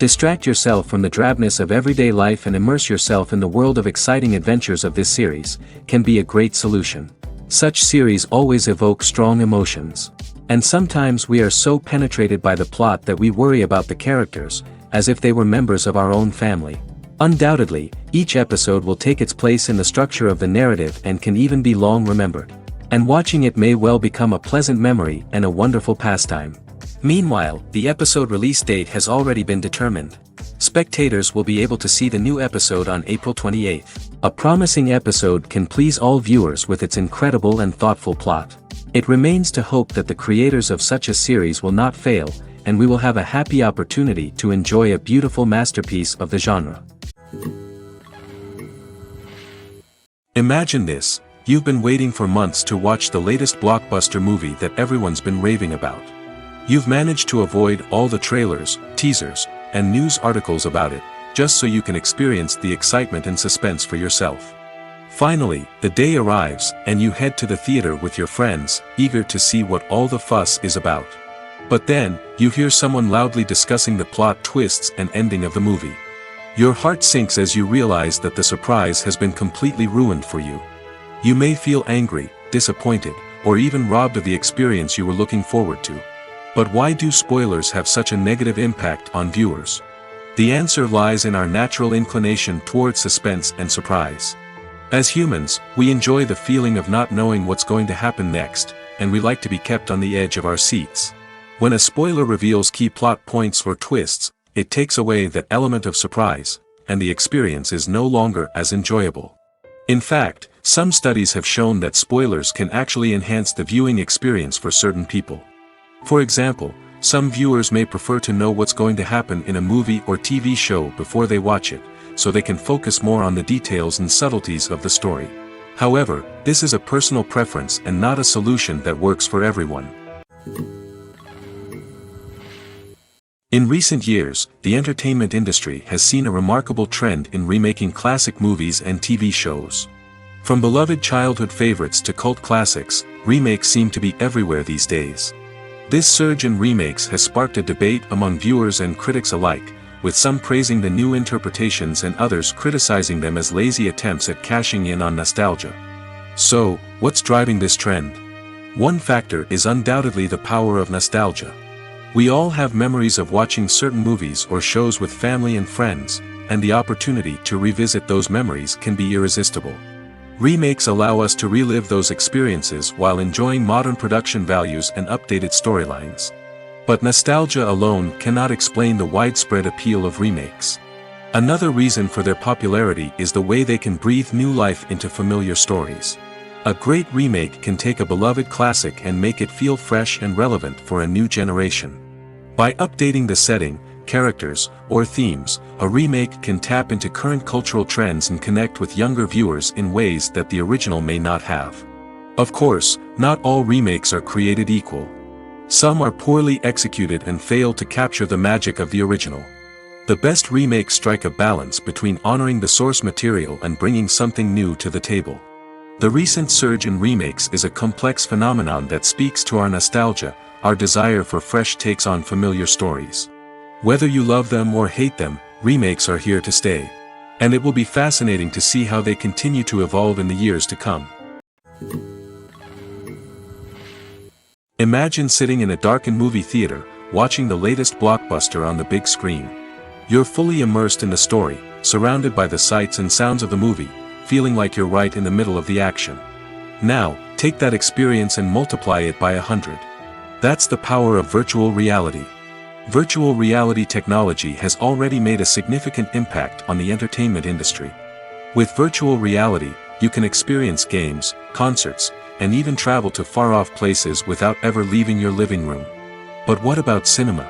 Distract yourself from the drabness of everyday life and immerse yourself in the world of exciting adventures of this series, can be a great solution. Such series always evoke strong emotions. And sometimes we are so penetrated by the plot that we worry about the characters, as if they were members of our own family. Undoubtedly, each episode will take its place in the structure of the narrative and can even be long remembered. And watching it may well become a pleasant memory and a wonderful pastime. Meanwhile, the episode release date has already been determined. Spectators will be able to see the new episode on April 28th. A promising episode can please all viewers with its incredible and thoughtful plot. It remains to hope that the creators of such a series will not fail, and we will have a happy opportunity to enjoy a beautiful masterpiece of the genre. Imagine this: you've been waiting for months to watch the latest blockbuster movie that everyone's been raving about. You've managed to avoid all the trailers, teasers, and news articles about it, just so you can experience the excitement and suspense for yourself. Finally, the day arrives, and you head to the theater with your friends, eager to see what all the fuss is about. But then, you hear someone loudly discussing the plot twists and ending of the movie. Your heart sinks as you realize that the surprise has been completely ruined for you. You may feel angry, disappointed, or even robbed of the experience you were looking forward to. But why do spoilers have such a negative impact on viewers? The answer lies in our natural inclination toward suspense and surprise. As humans, we enjoy the feeling of not knowing what's going to happen next, and we like to be kept on the edge of our seats. When a spoiler reveals key plot points or twists, it takes away that element of surprise, and the experience is no longer as enjoyable. In fact, some studies have shown that spoilers can actually enhance the viewing experience for certain people. For example, some viewers may prefer to know what's going to happen in a movie or TV show before they watch it, so they can focus more on the details and subtleties of the story. However, this is a personal preference and not a solution that works for everyone. In recent years, the entertainment industry has seen a remarkable trend in remaking classic movies and TV shows. From beloved childhood favorites to cult classics, remakes seem to be everywhere these days. This surge in remakes has sparked a debate among viewers and critics alike, with some praising the new interpretations and others criticizing them as lazy attempts at cashing in on nostalgia. So, what's driving this trend? One factor is undoubtedly the power of nostalgia. We all have memories of watching certain movies or shows with family and friends, and the opportunity to revisit those memories can be irresistible. Remakes allow us to relive those experiences while enjoying modern production values and updated storylines. But nostalgia alone cannot explain the widespread appeal of remakes. Another reason for their popularity is the way they can breathe new life into familiar stories. A great remake can take a beloved classic and make it feel fresh and relevant for a new generation. By updating the setting, characters, or themes, a remake can tap into current cultural trends and connect with younger viewers in ways that the original may not have. Of course, not all remakes are created equal. Some are poorly executed and fail to capture the magic of the original. The best remakes strike a balance between honoring the source material and bringing something new to the table. The recent surge in remakes is a complex phenomenon that speaks to our nostalgia, our desire for fresh takes on familiar stories. Whether you love them or hate them, remakes are here to stay. And it will be fascinating to see how they continue to evolve in the years to come. Imagine sitting in a darkened movie theater, watching the latest blockbuster on the big screen. You're fully immersed in the story, surrounded by the sights and sounds of the movie, feeling like you're right in the middle of the action. Now, take that experience and multiply it by 100. That's the power of virtual reality. Virtual reality technology has already made a significant impact on the entertainment industry. With virtual reality, you can experience games, concerts, and even travel to far-off places without ever leaving your living room. But what about cinema?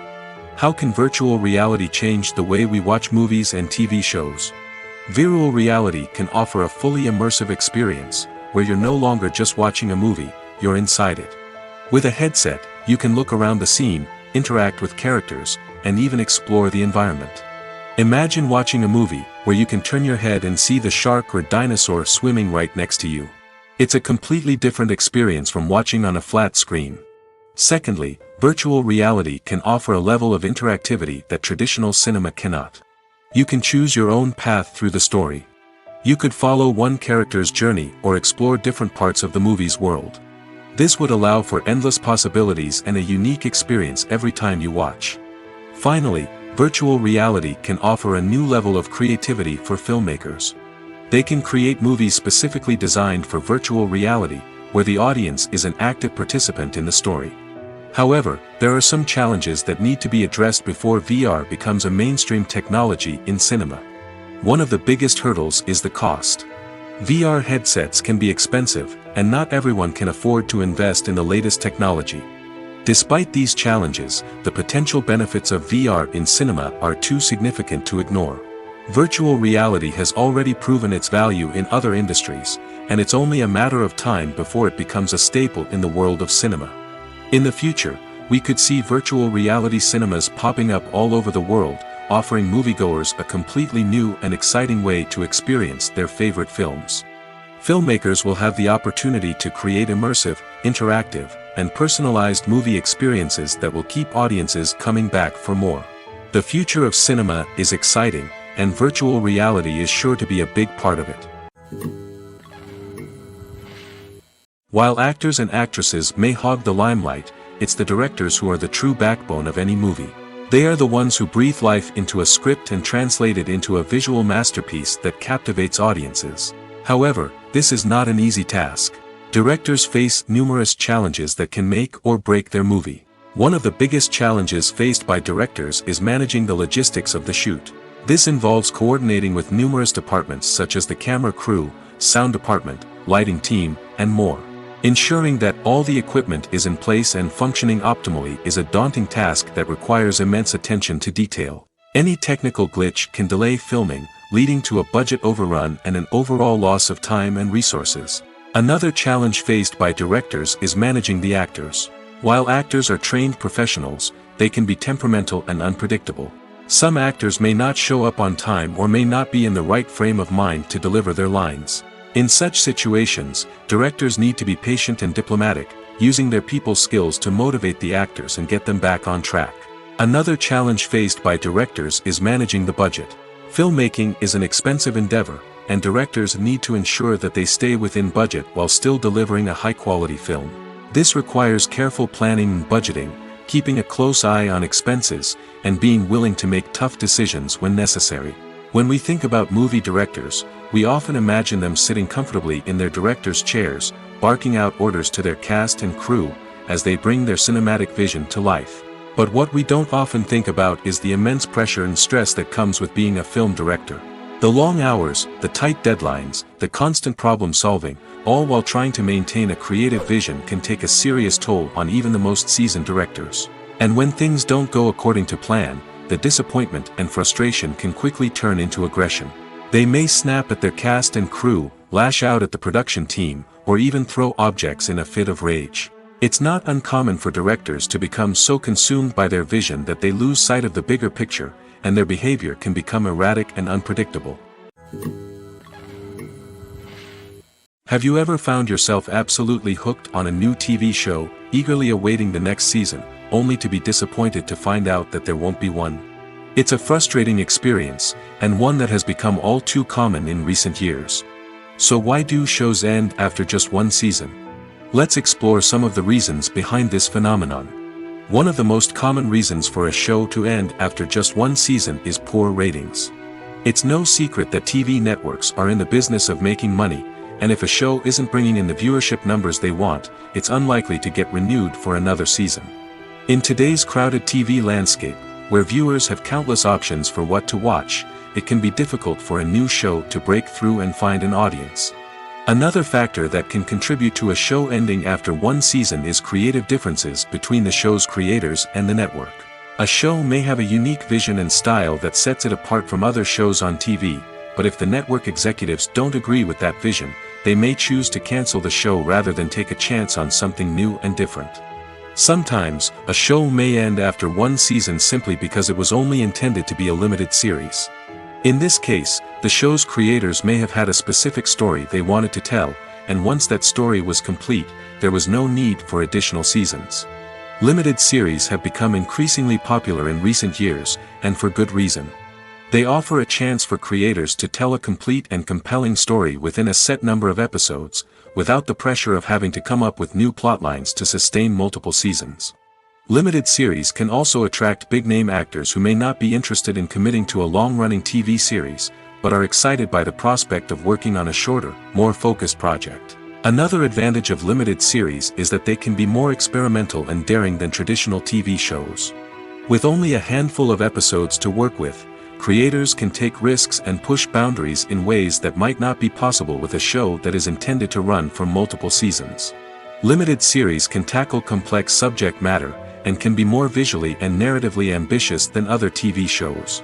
How can virtual reality change the way we watch movies and TV shows? Virtual reality can offer a fully immersive experience, where you're no longer just watching a movie, you're inside it. With a headset, you can look around the scene, interact with characters, and even explore the environment. Imagine watching a movie where you can turn your head and see the shark or dinosaur swimming right next to you. It's a completely different experience from watching on a flat screen. Secondly, Virtual reality can offer a level of interactivity that traditional cinema cannot. You can choose your own path through the story. You could follow one character's journey or explore different parts of the movie's world. This would allow for endless possibilities and a unique experience every time you watch. Finally, virtual reality can offer a new level of creativity for filmmakers. They can create movies specifically designed for virtual reality, where the audience is an active participant in the story. However, there are some challenges that need to be addressed before VR becomes a mainstream technology in cinema. One of the biggest hurdles is the cost. VR headsets can be expensive, and not everyone can afford to invest in the latest technology. Despite these challenges, the potential benefits of VR in cinema are too significant to ignore. Virtual reality has already proven its value in other industries, and it's only a matter of time before it becomes a staple in the world of cinema. In the future, we could see virtual reality cinemas popping up all over the world, offering moviegoers a completely new and exciting way to experience their favorite films. Filmmakers will have the opportunity to create immersive, interactive, and personalized movie experiences that will keep audiences coming back for more. The future of cinema is exciting, and virtual reality is sure to be a big part of it. While actors and actresses may hog the limelight, it's the directors who are the true backbone of any movie. They are the ones who breathe life into a script and translate it into a visual masterpiece that captivates audiences. However, this is not an easy task. Directors face numerous challenges that can make or break their movie. One of the biggest challenges faced by directors is managing the logistics of the shoot. This involves coordinating with numerous departments such as the camera crew, sound department, lighting team, and more. Ensuring that all the equipment is in place and functioning optimally is a daunting task that requires immense attention to detail. Any technical glitch can delay filming, leading to a budget overrun and an overall loss of time and resources. Another challenge faced by directors is managing the actors. While actors are trained professionals, they can be temperamental and unpredictable. Some actors may not show up on time or may not be in the right frame of mind to deliver their lines. In such situations, directors need to be patient and diplomatic, using their people skills to motivate the actors and get them back on track. Another challenge faced by directors is managing the budget. Filmmaking is an expensive endeavor, and directors need to ensure that they stay within budget while still delivering a high-quality film. This requires careful planning and budgeting, keeping a close eye on expenses, and being willing to make tough decisions when necessary. When we think about movie directors, we often imagine them sitting comfortably in their director's chairs, barking out orders to their cast and crew, as they bring their cinematic vision to life. But what we don't often think about is the immense pressure and stress that comes with being a film director. The long hours, the tight deadlines, the constant problem solving, all while trying to maintain a creative vision can take a serious toll on even the most seasoned directors. And when things don't go according to plan, the disappointment and frustration can quickly turn into aggression. They may snap at their cast and crew, lash out at the production team, or even throw objects in a fit of rage. It's not uncommon for directors to become so consumed by their vision that they lose sight of the bigger picture, and their behavior can become erratic and unpredictable. Have you ever found yourself absolutely hooked on a new TV show, eagerly awaiting the next season, only to be disappointed to find out that there won't be one? It's a frustrating experience, and one that has become all too common in recent years. So why do shows end after just one season? Let's explore some of the reasons behind this phenomenon. One of the most common reasons for a show to end after just one season is poor ratings. It's no secret that TV networks are in the business of making money, and if a show isn't bringing in the viewership numbers they want, it's unlikely to get renewed for another season. In today's crowded TV landscape, where viewers have countless options for what to watch, it can be difficult for a new show to break through and find an audience. Another factor that can contribute to a show ending after one season is creative differences between the show's creators and the network. A show may have a unique vision and style that sets it apart from other shows on TV, but if the network executives don't agree with that vision, they may choose to cancel the show rather than take a chance on something new and different. Sometimes, a show may end after one season simply because it was only intended to be a limited series. In this case, the show's creators may have had a specific story they wanted to tell, and once that story was complete, there was no need for additional seasons. Limited series have become increasingly popular in recent years, and for good reason. They offer a chance for creators to tell a complete and compelling story within a set number of episodes, without the pressure of having to come up with new plotlines to sustain multiple seasons. Limited series can also attract big-name actors who may not be interested in committing to a long-running TV series, but are excited by the prospect of working on a shorter, more focused project. Another advantage of limited series is that they can be more experimental and daring than traditional TV shows. With only a handful of episodes to work with, creators can take risks and push boundaries in ways that might not be possible with a show that is intended to run for multiple seasons. Limited series can tackle complex subject matter, and can be more visually and narratively ambitious than other TV shows.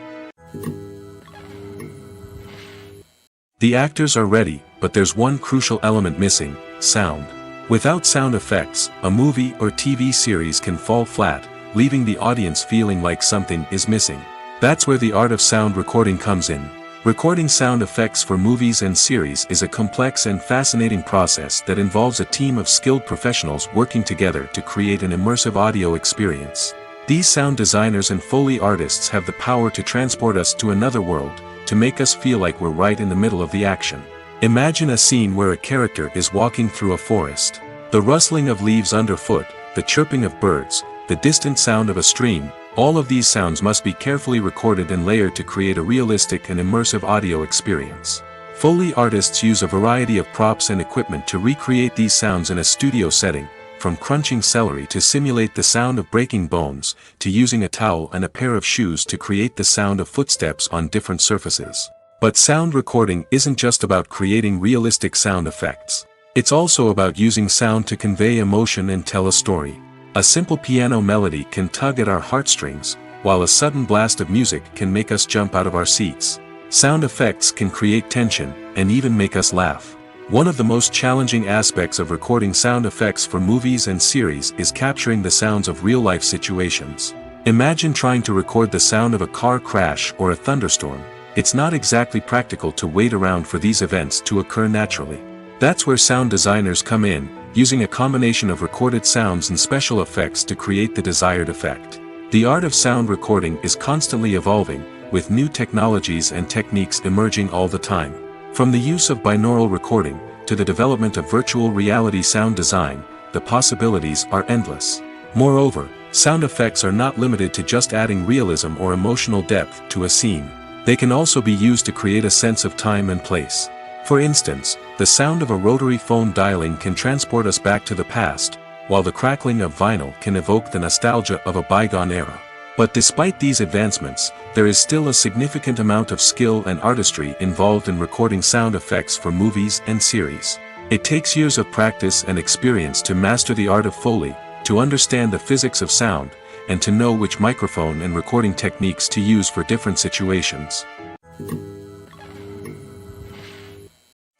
The actors are ready, but there's one crucial element missing: sound. Without sound effects, a movie or TV series can fall flat, leaving the audience feeling like something is missing. That's where the art of sound recording comes in. Recording sound effects for movies and series is a complex and fascinating process that involves a team of skilled professionals working together to create an immersive audio experience. These sound designers and Foley artists have the power to transport us to another world, to make us feel like we're right in the middle of the action. Imagine a scene where a character is walking through a forest. The rustling of leaves underfoot, the chirping of birds, the distant sound of a stream, all of these sounds must be carefully recorded and layered to create a realistic and immersive audio experience. Foley artists use a variety of props and equipment to recreate these sounds in a studio setting, from crunching celery to simulate the sound of breaking bones, to using a towel and a pair of shoes to create the sound of footsteps on different surfaces. But sound recording isn't just about creating realistic sound effects. It's also about using sound to convey emotion and tell a story. A simple piano melody can tug at our heartstrings, while a sudden blast of music can make us jump out of our seats. Sound effects can create tension, and even make us laugh. One of the most challenging aspects of recording sound effects for movies and series is capturing the sounds of real-life situations. Imagine trying to record the sound of a car crash or a thunderstorm. It's not exactly practical to wait around for these events to occur naturally. That's where sound designers come in, using a combination of recorded sounds and special effects to create the desired effect. The art of sound recording is constantly evolving, with new technologies and techniques emerging all the time. From the use of binaural recording, to the development of virtual reality sound design, the possibilities are endless. Moreover, sound effects are not limited to just adding realism or emotional depth to a scene. They can also be used to create a sense of time and place. For instance, the sound of a rotary phone dialing can transport us back to the past, while the crackling of vinyl can evoke the nostalgia of a bygone era. But despite these advancements, there is still a significant amount of skill and artistry involved in recording sound effects for movies and series. It takes years of practice and experience to master the art of Foley, to understand the physics of sound, and to know which microphone and recording techniques to use for different situations.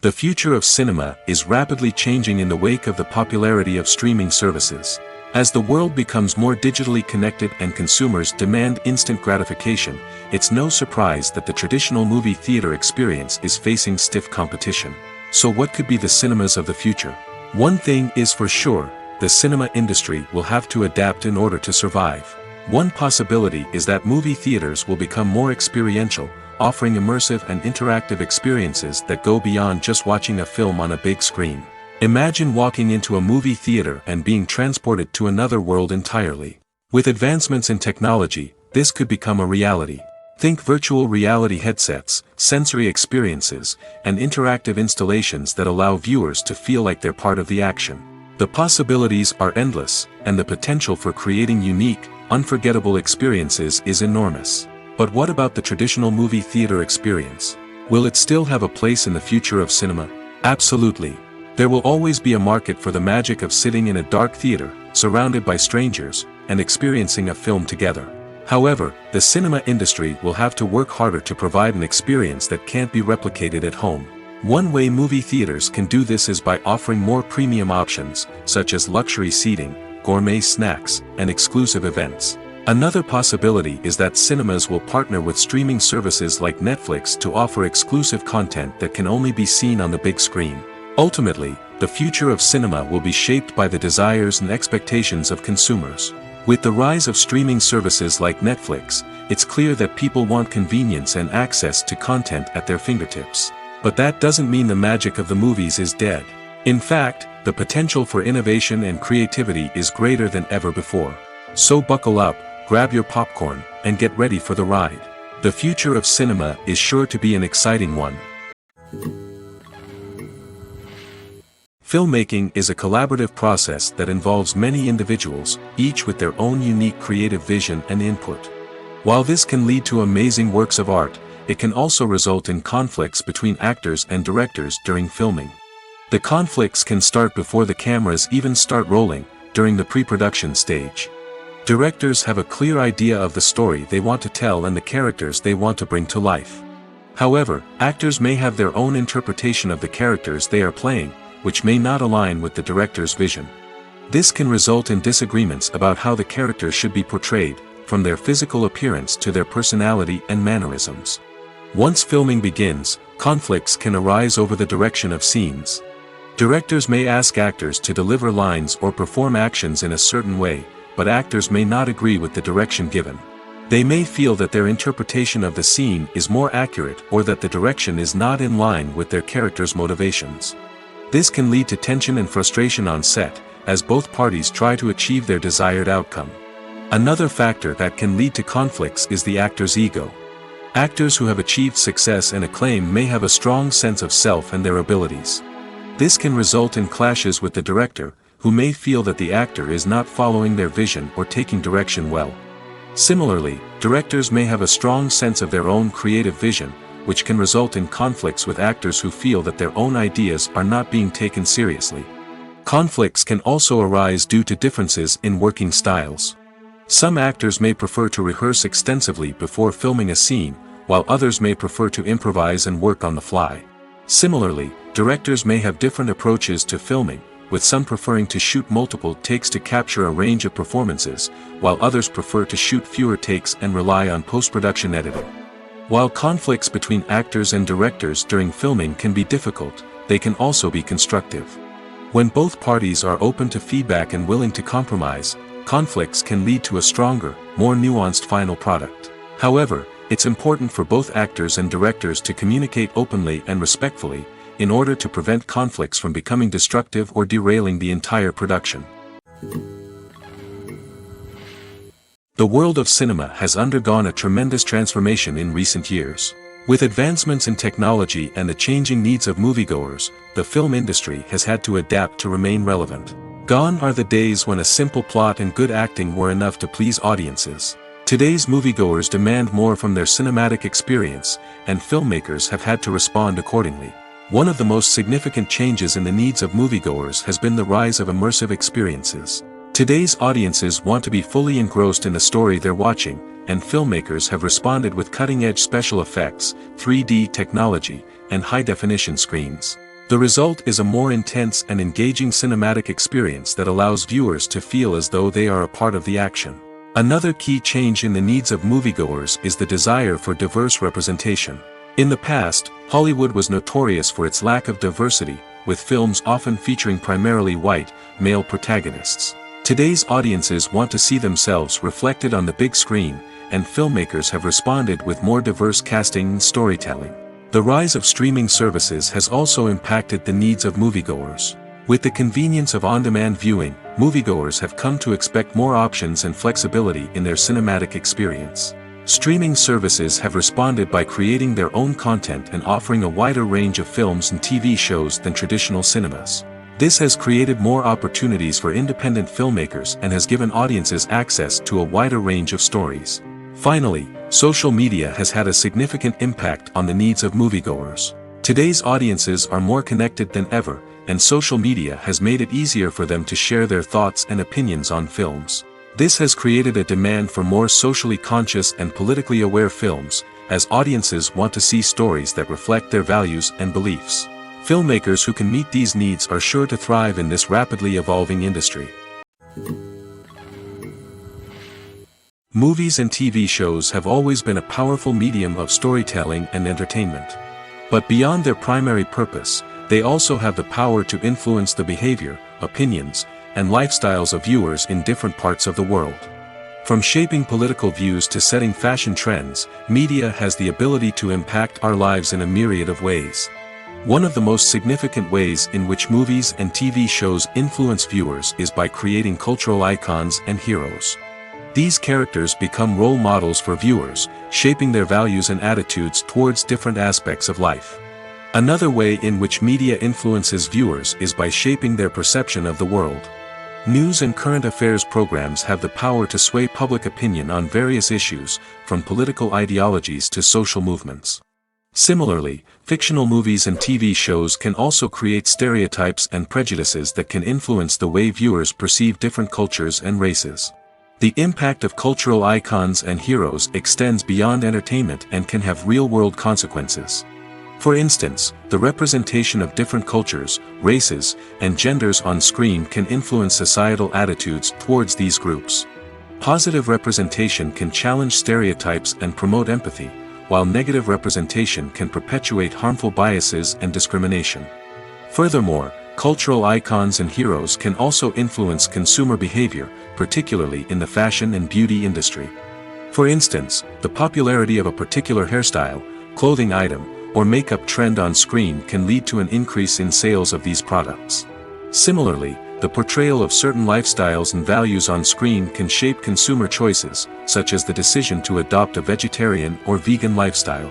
The future of cinema is rapidly changing in the wake of the popularity of streaming services. As the world becomes more digitally connected and consumers demand instant gratification, it's no surprise that the traditional movie theater experience is facing stiff competition. So what could be the cinemas of the future? One thing is for sure, the cinema industry will have to adapt in order to survive. One possibility is that movie theaters will become more experiential, offering immersive and interactive experiences that go beyond just watching a film on a big screen. Imagine walking into a movie theater and being transported to another world entirely. With advancements in technology, this could become a reality. Think virtual reality headsets, sensory experiences, and interactive installations that allow viewers to feel like they're part of the action. The possibilities are endless, and the potential for creating unique, unforgettable experiences is enormous. But what about the traditional movie theater experience? Will it still have a place in the future of cinema? Absolutely. There will always be a market for the magic of sitting in a dark theater, surrounded by strangers, and experiencing a film together. However, the cinema industry will have to work harder to provide an experience that can't be replicated at home. One way movie theaters can do this is by offering more premium options, such as luxury seating, gourmet snacks, and exclusive events. Another possibility is that cinemas will partner with streaming services like Netflix to offer exclusive content that can only be seen on the big screen. Ultimately, the future of cinema will be shaped by the desires and expectations of consumers. With the rise of streaming services like Netflix, it's clear that people want convenience and access to content at their fingertips. But that doesn't mean the magic of the movies is dead. In fact, the potential for innovation and creativity is greater than ever before. So buckle up, grab your popcorn, and get ready for the ride. The future of cinema is sure to be an exciting one. Filmmaking is a collaborative process that involves many individuals, each with their own unique creative vision and input. While this can lead to amazing works of art, it can also result in conflicts between actors and directors during filming. The conflicts can start before the cameras even start rolling, during the pre-production stage. Directors have a clear idea of the story they want to tell and the characters they want to bring to life. However, actors may have their own interpretation of the characters they are playing, which may not align with the director's vision. This can result in disagreements about how the characters should be portrayed, from their physical appearance to their personality and mannerisms. Once filming begins, conflicts can arise over the direction of scenes. Directors may ask actors to deliver lines or perform actions in a certain way, but actors may not agree with the direction given. They may feel that their interpretation of the scene is more accurate or that the direction is not in line with their character's motivations. This can lead to tension and frustration on set, as both parties try to achieve their desired outcome. Another factor that can lead to conflicts is the actor's ego. Actors who have achieved success and acclaim may have a strong sense of self and their abilities. This can result in clashes with the director, who may feel that the actor is not following their vision or taking direction well. Similarly, directors may have a strong sense of their own creative vision, which can result in conflicts with actors who feel that their own ideas are not being taken seriously. Conflicts can also arise due to differences in working styles. Some actors may prefer to rehearse extensively before filming a scene, while others may prefer to improvise and work on the fly. Similarly, directors may have different approaches to filming, with some preferring to shoot multiple takes to capture a range of performances, while others prefer to shoot fewer takes and rely on post-production editing. While conflicts between actors and directors during filming can be difficult, they can also be constructive. When both parties are open to feedback and willing to compromise, conflicts can lead to a stronger, more nuanced final product. However, it's important for both actors and directors to communicate openly and respectfully, in order to prevent conflicts from becoming destructive or derailing the entire production. The world of cinema has undergone a tremendous transformation in recent years. With advancements in technology and the changing needs of moviegoers, the film industry has had to adapt to remain relevant. Gone are the days when a simple plot and good acting were enough to please audiences. Today's moviegoers demand more from their cinematic experience, and filmmakers have had to respond accordingly. One of the most significant changes in the needs of moviegoers has been the rise of immersive experiences. Today's audiences want to be fully engrossed in the story they're watching, and filmmakers have responded with cutting-edge special effects, 3D technology, and high-definition screens. The result is a more intense and engaging cinematic experience that allows viewers to feel as though they are a part of the action. Another key change in the needs of moviegoers is the desire for diverse representation. In the past, Hollywood was notorious for its lack of diversity, with films often featuring primarily white, male protagonists. Today's audiences want to see themselves reflected on the big screen, and filmmakers have responded with more diverse casting and storytelling. The rise of streaming services has also impacted the needs of moviegoers. With the convenience of on-demand viewing, moviegoers have come to expect more options and flexibility in their cinematic experience. Streaming services have responded by creating their own content and offering a wider range of films and TV shows than traditional cinemas. This has created more opportunities for independent filmmakers and has given audiences access to a wider range of stories. Finally, social media has had a significant impact on the needs of moviegoers. Today's audiences are more connected than ever, and social media has made it easier for them to share their thoughts and opinions on films. This has created a demand for more socially conscious and politically aware films, as audiences want to see stories that reflect their values and beliefs. Filmmakers who can meet these needs are sure to thrive in this rapidly evolving industry. Movies and TV shows have always been a powerful medium of storytelling and entertainment. But beyond their primary purpose, they also have the power to influence the behavior, opinions, and lifestyles of viewers in different parts of the world. From shaping political views to setting fashion trends, media has the ability to impact our lives in a myriad of ways. One of the most significant ways in which movies and TV shows influence viewers is by creating cultural icons and heroes. These characters become role models for viewers, shaping their values and attitudes towards different aspects of life. Another way in which media influences viewers is by shaping their perception of the world. News and current affairs programs have the power to sway public opinion on various issues, from political ideologies to social movements. Similarly, fictional movies and TV shows can also create stereotypes and prejudices that can influence the way viewers perceive different cultures and races. The impact of cultural icons and heroes extends beyond entertainment and can have real-world consequences. For instance, the representation of different cultures, races, and genders on screen can influence societal attitudes towards these groups. Positive representation can challenge stereotypes and promote empathy, while negative representation can perpetuate harmful biases and discrimination. Furthermore, cultural icons and heroes can also influence consumer behavior, particularly in the fashion and beauty industry. For instance, the popularity of a particular hairstyle, clothing item, or makeup trend on screen can lead to an increase in sales of these products. Similarly, the portrayal of certain lifestyles and values on screen can shape consumer choices, such as the decision to adopt a vegetarian or vegan lifestyle.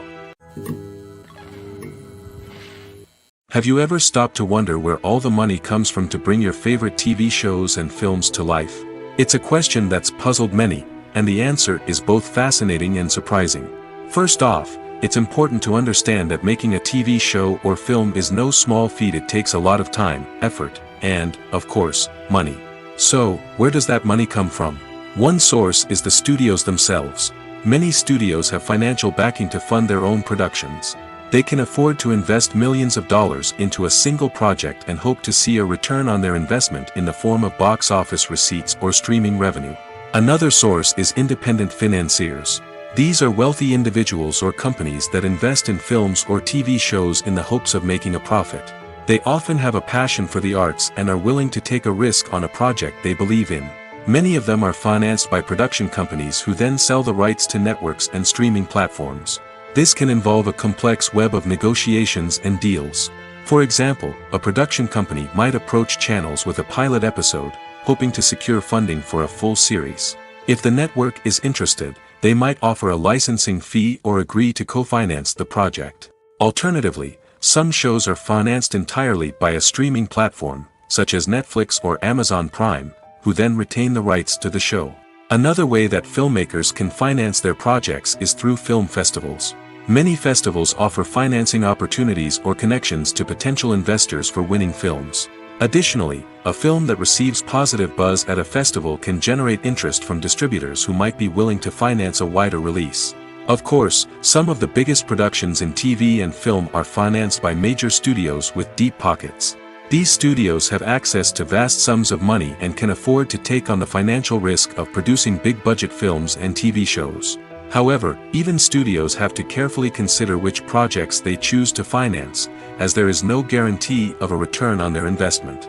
Have you ever stopped to wonder where all the money comes from to bring your favorite TV shows and films to life? It's a question that's puzzled many, and the answer is both fascinating and surprising. First off, it's important to understand that making a TV show or film is no small feat. It takes a lot of time, effort, and, of course, money. So, where does that money come from? One source is the studios themselves. Many studios have financial backing to fund their own productions. They can afford to invest millions of dollars into a single project and hope to see a return on their investment in the form of box office receipts or streaming revenue. Another source is independent financiers. These are wealthy individuals or companies that invest in films or TV shows in the hopes of making a profit. They often have a passion for the arts and are willing to take a risk on a project they believe in. Many of them are financed by production companies who then sell the rights to networks and streaming platforms. This can involve a complex web of negotiations and deals. For example, a production company might approach channels with a pilot episode, hoping to secure funding for a full series. If the network is interested, they might offer a licensing fee or agree to co-finance the project. Alternatively, some shows are financed entirely by a streaming platform, such as Netflix or Amazon Prime, who then retain the rights to the show. Another way that filmmakers can finance their projects is through film festivals. Many festivals offer financing opportunities or connections to potential investors for winning films. Additionally, a film that receives positive buzz at a festival can generate interest from distributors who might be willing to finance a wider release. Of course, some of the biggest productions in TV and film are financed by major studios with deep pockets. These studios have access to vast sums of money and can afford to take on the financial risk of producing big-budget films and TV shows. However, even studios have to carefully consider which projects they choose to finance, as there is no guarantee of a return on their investment.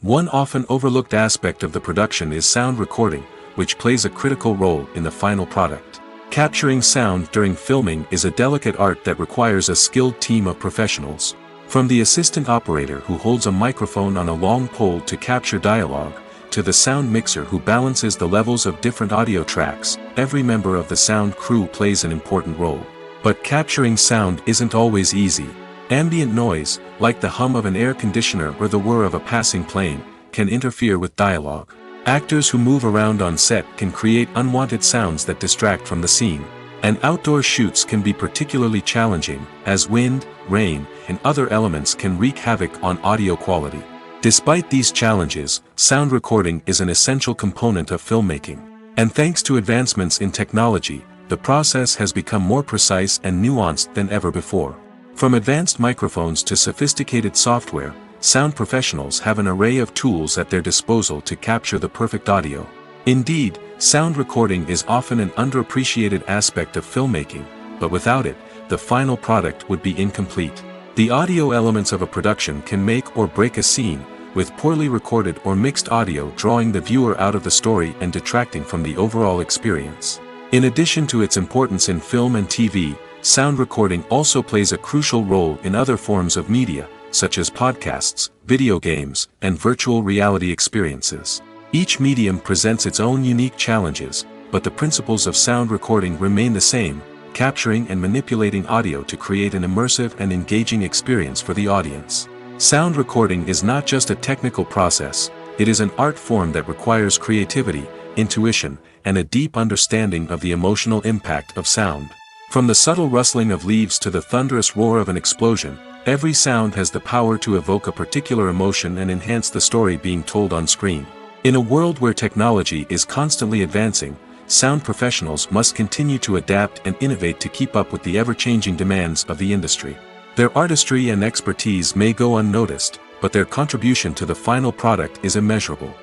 One often overlooked aspect of the production is sound recording, which plays a critical role in the final product. Capturing sound during filming is a delicate art that requires a skilled team of professionals. From the assistant operator who holds a microphone on a long pole to capture dialogue, to the sound mixer who balances the levels of different audio tracks, every member of the sound crew plays an important role. But capturing sound isn't always easy. Ambient noise, like the hum of an air conditioner or the whir of a passing plane, can interfere with dialogue. Actors who move around on set can create unwanted sounds that distract from the scene. And outdoor shoots can be particularly challenging, as wind, rain, and other elements can wreak havoc on audio quality. Despite these challenges, sound recording is an essential component of filmmaking. And thanks to advancements in technology, the process has become more precise and nuanced than ever before. From advanced microphones to sophisticated software, sound professionals have an array of tools at their disposal to capture the perfect audio. Indeed, sound recording is often an underappreciated aspect of filmmaking, but without it, the final product would be incomplete. The audio elements of a production can make or break a scene, with poorly recorded or mixed audio drawing the viewer out of the story and detracting from the overall experience. In addition to its importance in film and TV, sound recording also plays a crucial role in other forms of media, such as podcasts, video games, and virtual reality experiences. Each medium presents its own unique challenges, but the principles of sound recording remain the same, capturing and manipulating audio to create an immersive and engaging experience for the audience. Sound recording is not just a technical process, it is an art form that requires creativity, intuition, and a deep understanding of the emotional impact of sound. From the subtle rustling of leaves to the thunderous roar of an explosion, every sound has the power to evoke a particular emotion and enhance the story being told on screen. In a world where technology is constantly advancing, sound professionals must continue to adapt and innovate to keep up with the ever-changing demands of the industry. Their artistry and expertise may go unnoticed, but their contribution to the final product is immeasurable.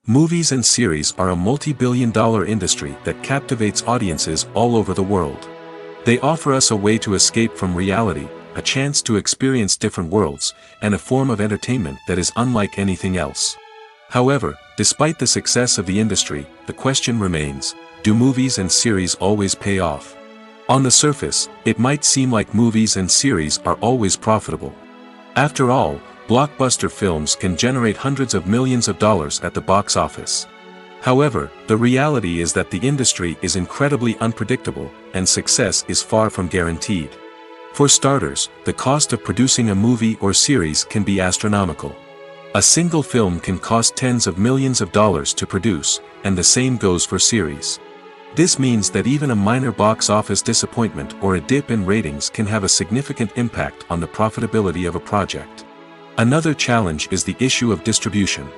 Movies and series are a multi-billion-dollar industry that captivates audiences all over the world. They offer us a way to escape from reality, a chance to experience different worlds, and a form of entertainment that is unlike anything else. However, despite the success of the industry, the question remains, do movies and series always pay off? On the surface, it might seem like movies and series are always profitable. After all, blockbuster films can generate hundreds of millions of dollars at the box office. However, the reality is that the industry is incredibly unpredictable, and success is far from guaranteed. For starters, the cost of producing a movie or series can be astronomical. A single film can cost tens of millions of dollars to produce, and the same goes for series. This means that even a minor box office disappointment or a dip in ratings can have a significant impact on the profitability of a project. Another challenge is the issue of distribution.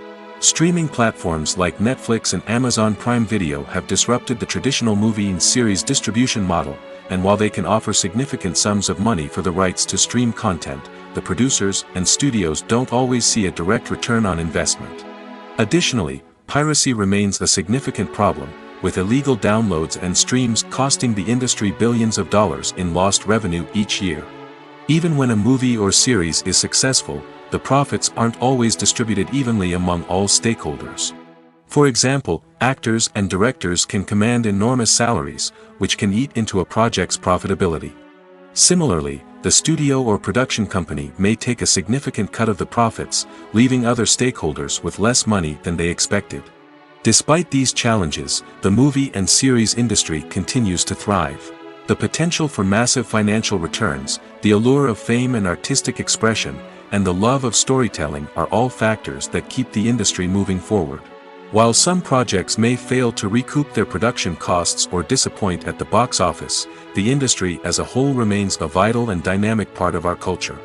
Streaming platforms like Netflix and Amazon Prime Video have disrupted the traditional movie and series distribution model, and while they can offer significant sums of money for the rights to stream content, the producers and studios don't always see a direct return on investment. Additionally, piracy remains a significant problem, with illegal downloads and streams costing the industry billions of dollars in lost revenue each year. Even when a movie or series is successful, the profits aren't always distributed evenly among all stakeholders. For example, actors and directors can command enormous salaries, which can eat into a project's profitability. Similarly, the studio or production company may take a significant cut of the profits, leaving other stakeholders with less money than they expected. Despite these challenges, the movie and series industry continues to thrive. The potential for massive financial returns, the allure of fame and artistic expression, and the love of storytelling are all factors that keep the industry moving forward. While some projects may fail to recoup their production costs or disappoint at the box office, the industry as a whole remains a vital and dynamic part of our culture.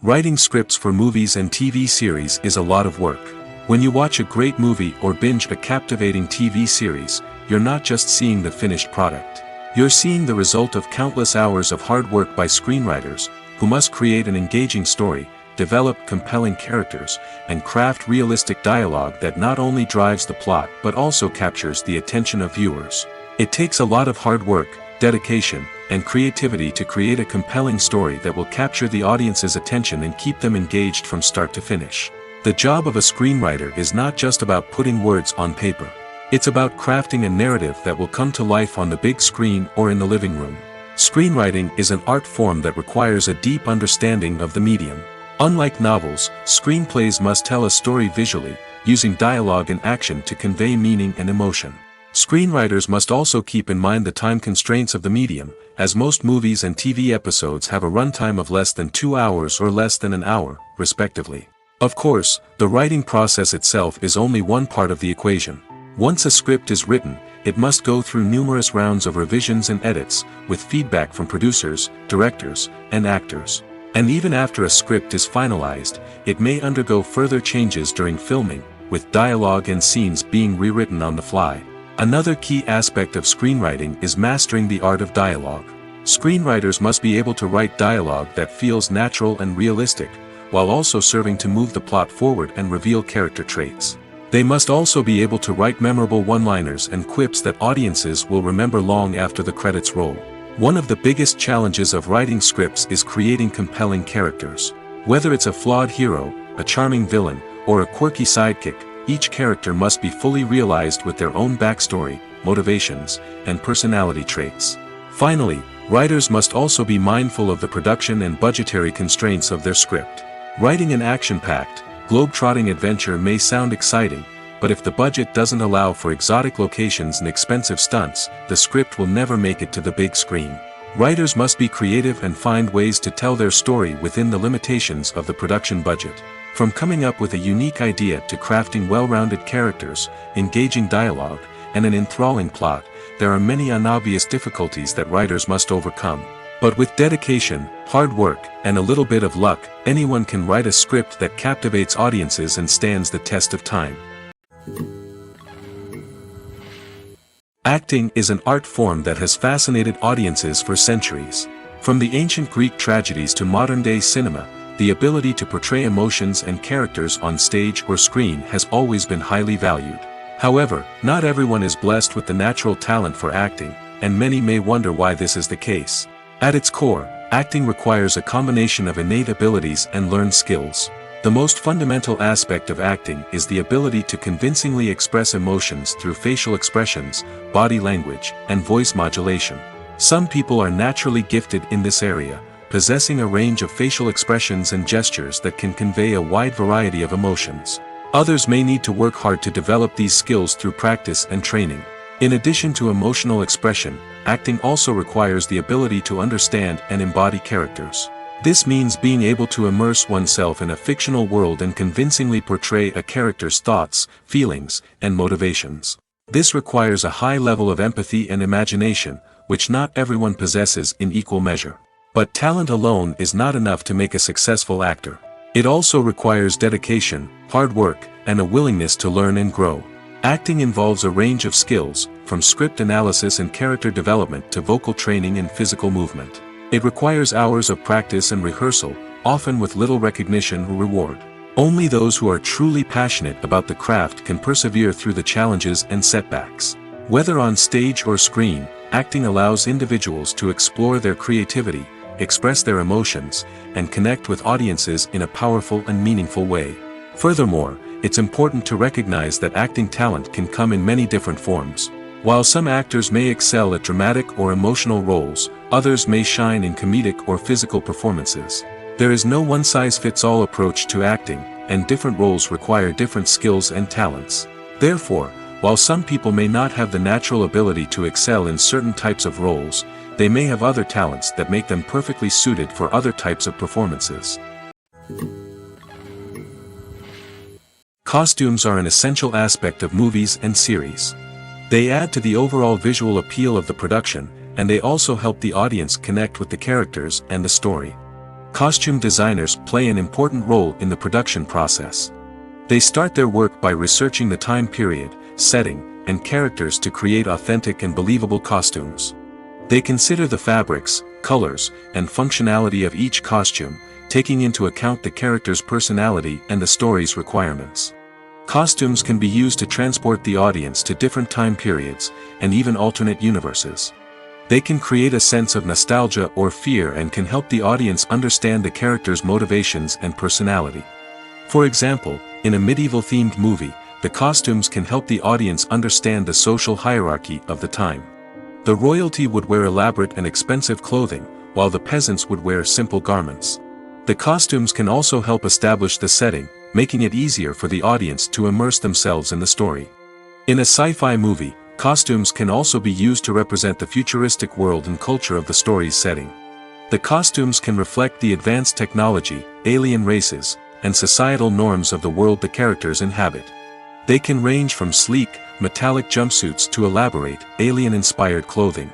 Writing scripts for movies and TV series is a lot of work. When you watch a great movie or binge a captivating TV series, you're not just seeing the finished product. You're seeing the result of countless hours of hard work by screenwriters, who must create an engaging story, develop compelling characters, and craft realistic dialogue that not only drives the plot but also captures the attention of viewers. It takes a lot of hard work, dedication, and creativity to create a compelling story that will capture the audience's attention and keep them engaged from start to finish. The job of a screenwriter is not just about putting words on paper. It's about crafting a narrative that will come to life on the big screen or in the living room. Screenwriting is an art form that requires a deep understanding of the medium. Unlike novels, screenplays must tell a story visually, using dialogue and action to convey meaning and emotion. Screenwriters must also keep in mind the time constraints of the medium, as most movies and TV episodes have a runtime of less than 2 hours or less than an hour, respectively. Of course, the writing process itself is only one part of the equation. Once a script is written, it must go through numerous rounds of revisions and edits, with feedback from producers, directors, and actors. And even after a script is finalized, it may undergo further changes during filming, with dialogue and scenes being rewritten on the fly. Another key aspect of screenwriting is mastering the art of dialogue. Screenwriters must be able to write dialogue that feels natural and realistic, while also serving to move the plot forward and reveal character traits. They must also be able to write memorable one-liners and quips that audiences will remember long after the credits roll. One of the biggest challenges of writing scripts is creating compelling characters. Whether it's a flawed hero, a charming villain, or a quirky sidekick, each character must be fully realized with their own backstory, motivations, and personality traits. Finally, writers must also be mindful of the production and budgetary constraints of their script. Writing an action-packed, globe-trotting adventure may sound exciting, but if the budget doesn't allow for exotic locations and expensive stunts, the script will never make it to the big screen. Writers must be creative and find ways to tell their story within the limitations of the production budget. From coming up with a unique idea to crafting well-rounded characters, engaging dialogue, and an enthralling plot, there are many unobvious difficulties that writers must overcome. But with dedication, hard work, and a little bit of luck, anyone can write a script that captivates audiences and stands the test of time. Acting is an art form that has fascinated audiences for centuries. From the ancient Greek tragedies to modern-day cinema, the ability to portray emotions and characters on stage or screen has always been highly valued. However, not everyone is blessed with the natural talent for acting, and many may wonder why this is the case. At its core, acting requires a combination of innate abilities and learned skills. The most fundamental aspect of acting is the ability to convincingly express emotions through facial expressions, body language, and voice modulation. Some people are naturally gifted in this area, possessing a range of facial expressions and gestures that can convey a wide variety of emotions. Others may need to work hard to develop these skills through practice and training. In addition to emotional expression, acting also requires the ability to understand and embody characters. This means being able to immerse oneself in a fictional world and convincingly portray a character's thoughts, feelings, and motivations. This requires a high level of empathy and imagination, which not everyone possesses in equal measure. But talent alone is not enough to make a successful actor. It also requires dedication, hard work, and a willingness to learn and grow. Acting involves a range of skills, from script analysis and character development to vocal training and physical movement. It requires hours of practice and rehearsal, often with little recognition or reward. Only those who are truly passionate about the craft can persevere through the challenges and setbacks. Whether on stage or screen, acting allows individuals to explore their creativity, express their emotions, and connect with audiences in a powerful and meaningful way. Furthermore, it's important to recognize that acting talent can come in many different forms. While some actors may excel at dramatic or emotional roles, others may shine in comedic or physical performances. There is no one-size-fits-all approach to acting, and different roles require different skills and talents. Therefore, while some people may not have the natural ability to excel in certain types of roles, they may have other talents that make them perfectly suited for other types of performances. Costumes are an essential aspect of movies and series. They add to the overall visual appeal of the production, and they also help the audience connect with the characters and the story. Costume designers play an important role in the production process. They start their work by researching the time period, setting, and characters to create authentic and believable costumes. They consider the fabrics, colors, and functionality of each costume, taking into account the character's personality and the story's requirements. Costumes can be used to transport the audience to different time periods, and even alternate universes. They can create a sense of nostalgia or fear and can help the audience understand the character's motivations and personality. For example, in a medieval-themed movie, the costumes can help the audience understand the social hierarchy of the time. The royalty would wear elaborate and expensive clothing, while the peasants would wear simple garments. The costumes can also help establish the setting, making it easier for the audience to immerse themselves in the story. In a sci-fi movie, costumes can also be used to represent the futuristic world and culture of the story's setting. The costumes can reflect the advanced technology, alien races, and societal norms of the world the characters inhabit. They can range from sleek, metallic jumpsuits to elaborate, alien-inspired clothing.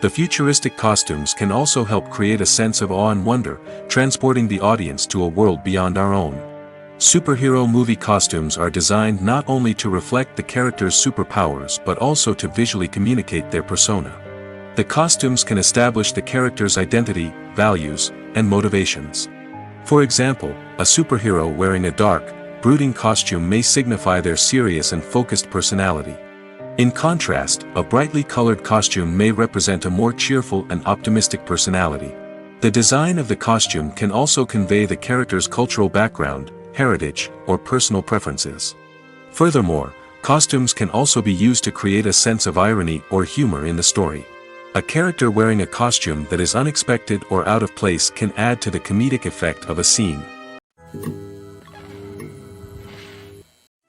The futuristic costumes can also help create a sense of awe and wonder, transporting the audience to a world beyond our own. Superhero movie costumes are designed not only to reflect the character's superpowers but also to visually communicate their persona. The costumes can establish the character's identity, values, and motivations. For example, a superhero wearing a dark, brooding costume may signify their serious and focused personality. In contrast, a brightly colored costume may represent a more cheerful and optimistic personality. The design of the costume can also convey the character's cultural background, heritage, or personal preferences. Furthermore, costumes can also be used to create a sense of irony or humor in the story. A character wearing a costume that is unexpected or out of place can add to the comedic effect of a scene.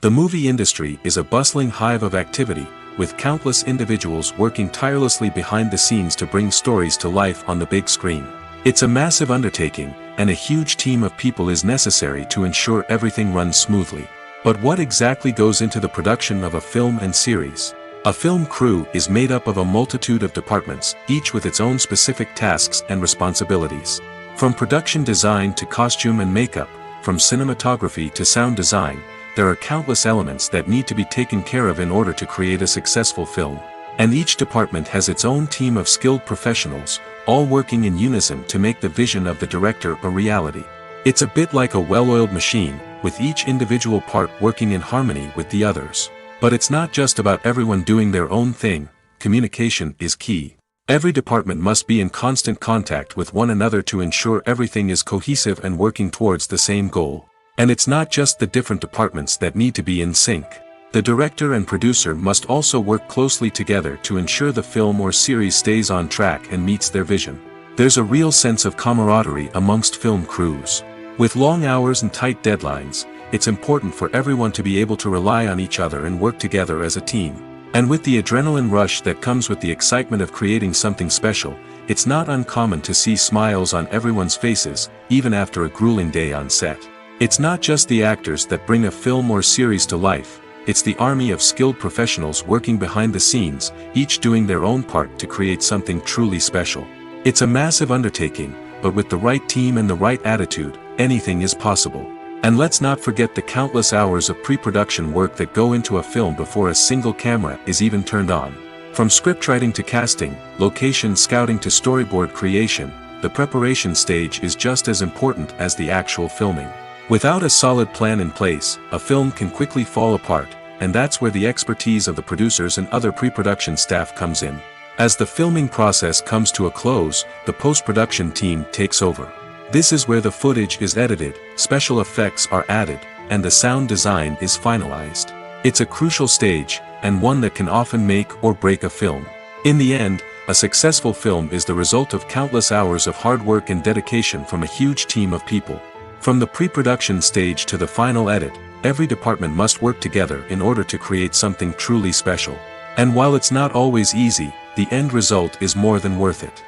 The movie industry is a bustling hive of activity, with countless individuals working tirelessly behind the scenes to bring stories to life on the big screen. It's a massive undertaking, and a huge team of people is necessary to ensure everything runs smoothly. But what exactly goes into the production of a film and series? A film crew is made up of a multitude of departments, each with its own specific tasks and responsibilities. From production design to costume and makeup, from cinematography to sound design, there are countless elements that need to be taken care of in order to create a successful film. And each department has its own team of skilled professionals, all working in unison to make the vision of the director a reality. It's a bit like a well-oiled machine, with each individual part working in harmony with the others. But it's not just about everyone doing their own thing. Communication is key. Every department must be in constant contact with one another to ensure everything is cohesive and working towards the same goal. And it's not just the different departments that need to be in sync. The director and producer must also work closely together to ensure the film or series stays on track and meets their vision. There's a real sense of camaraderie amongst film crews. With long hours and tight deadlines, it's important for everyone to be able to rely on each other and work together as a team. And with the adrenaline rush that comes with the excitement of creating something special, it's not uncommon to see smiles on everyone's faces, even after a grueling day on set. It's not just the actors that bring a film or series to life, it's the army of skilled professionals working behind the scenes, each doing their own part to create something truly special. It's a massive undertaking, but with the right team and the right attitude, anything is possible. And let's not forget the countless hours of pre-production work that go into a film before a single camera is even turned on. From scriptwriting to casting, location scouting to storyboard creation, the preparation stage is just as important as the actual filming. Without a solid plan in place, a film can quickly fall apart, and that's where the expertise of the producers and other pre-production staff comes in. As the filming process comes to a close, the post-production team takes over. This is where the footage is edited, special effects are added, and the sound design is finalized. It's a crucial stage, and one that can often make or break a film. In the end, a successful film is the result of countless hours of hard work and dedication from a huge team of people. From the pre-production stage to the final edit, every department must work together in order to create something truly special. And while it's not always easy, the end result is more than worth it.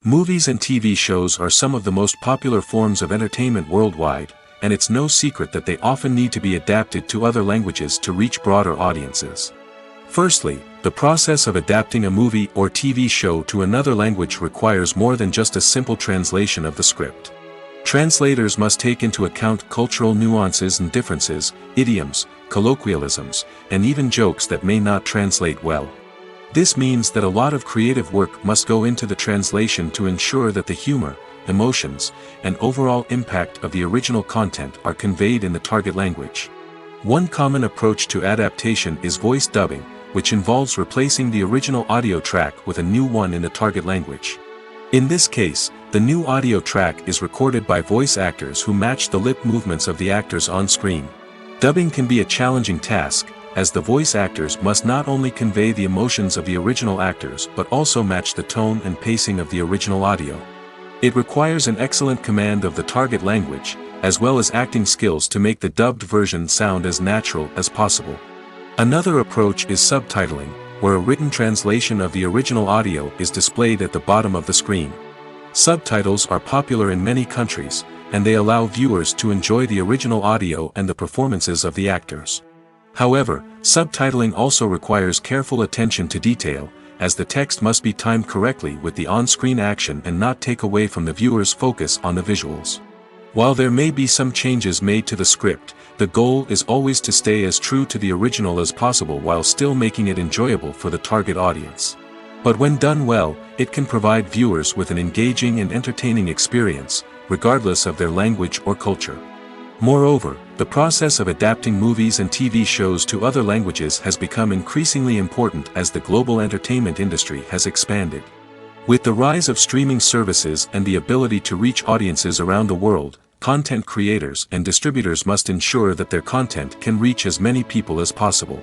Movies and TV shows are some of the most popular forms of entertainment worldwide, and it's no secret that they often need to be adapted to other languages to reach broader audiences. Firstly, the process of adapting a movie or TV show to another language requires more than just a simple translation of the script. Translators must take into account cultural nuances and differences, idioms, colloquialisms, and even jokes that may not translate well. This means that a lot of creative work must go into the translation to ensure that the humor, emotions, and overall impact of the original content are conveyed in the target language. One common approach to adaptation is voice dubbing, which involves replacing the original audio track with a new one in the target language. In this case, the new audio track is recorded by voice actors who match the lip movements of the actors on screen. Dubbing can be a challenging task, as the voice actors must not only convey the emotions of the original actors but also match the tone and pacing of the original audio. It requires an excellent command of the target language, as well as acting skills to make the dubbed version sound as natural as possible. Another approach is subtitling, where a written translation of the original audio is displayed at the bottom of the screen. Subtitles are popular in many countries, and they allow viewers to enjoy the original audio and the performances of the actors. However, subtitling also requires careful attention to detail, as the text must be timed correctly with the on-screen action and not take away from the viewer's focus on the visuals. While there may be some changes made to the script, the goal is always to stay as true to the original as possible while still making it enjoyable for the target audience. But when done well, it can provide viewers with an engaging and entertaining experience, regardless of their language or culture. Moreover, the process of adapting movies and TV shows to other languages has become increasingly important as the global entertainment industry has expanded. With the rise of streaming services and the ability to reach audiences around the world, content creators and distributors must ensure that their content can reach as many people as possible.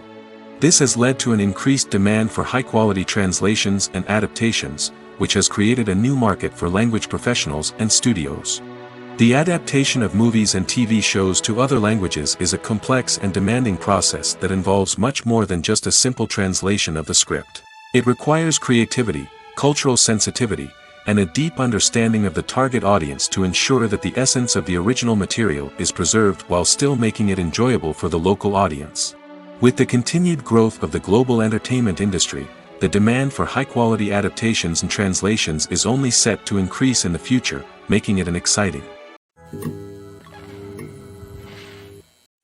This has led to an increased demand for high-quality translations and adaptations, which has created a new market for language professionals and studios. The adaptation of movies and TV shows to other languages is a complex and demanding process that involves much more than just a simple translation of the script. It requires creativity, cultural sensitivity, and a deep understanding of the target audience to ensure that the essence of the original material is preserved while still making it enjoyable for the local audience. With the continued growth of the global entertainment industry, the demand for high-quality adaptations and translations is only set to increase in the future, making it an exciting.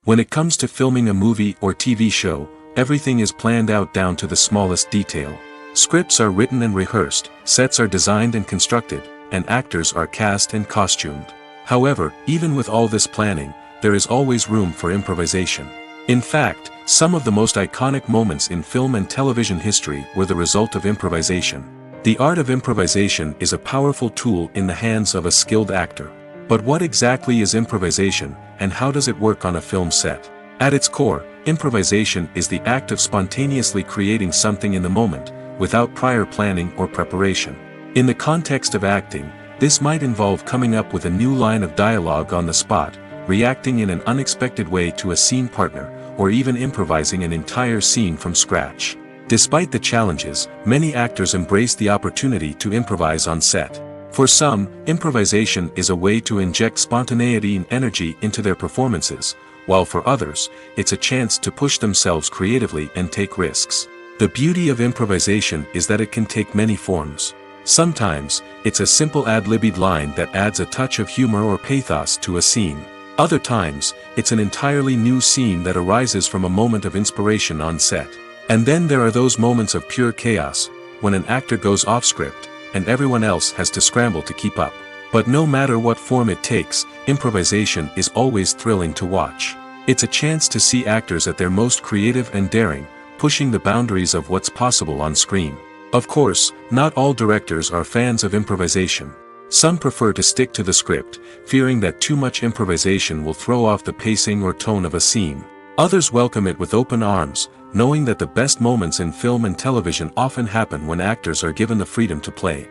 When it comes to filming a movie or TV show, everything is planned out down to the smallest detail. Scripts are written and rehearsed, sets are designed and constructed, and actors are cast and costumed. However, even with all this planning, there is always room for improvisation. In fact, some of the most iconic moments in film and television history were the result of improvisation. The art of improvisation is a powerful tool in the hands of a skilled actor. But what exactly is improvisation, and how does it work on a film set? At its core, improvisation is the act of spontaneously creating something in the moment, without prior planning or preparation. In the context of acting, this might involve coming up with a new line of dialogue on the spot, reacting in an unexpected way to a scene partner, or even improvising an entire scene from scratch. Despite the challenges, many actors embrace the opportunity to improvise on set. For some, improvisation is a way to inject spontaneity and energy into their performances, while for others, it's a chance to push themselves creatively and take risks. The beauty of improvisation is that it can take many forms. Sometimes, it's a simple ad-libbed line that adds a touch of humor or pathos to a scene. Other times, it's an entirely new scene that arises from a moment of inspiration on set. And then there are those moments of pure chaos, when an actor goes off script, and everyone else has to scramble to keep up. But no matter what form it takes, improvisation is always thrilling to watch. It's a chance to see actors at their most creative and daring, pushing the boundaries of what's possible on screen. Of course, not all directors are fans of improvisation. Some prefer to stick to the script, fearing that too much improvisation will throw off the pacing or tone of a scene. Others welcome it with open arms, knowing that the best moments in film and television often happen when actors are given the freedom to play.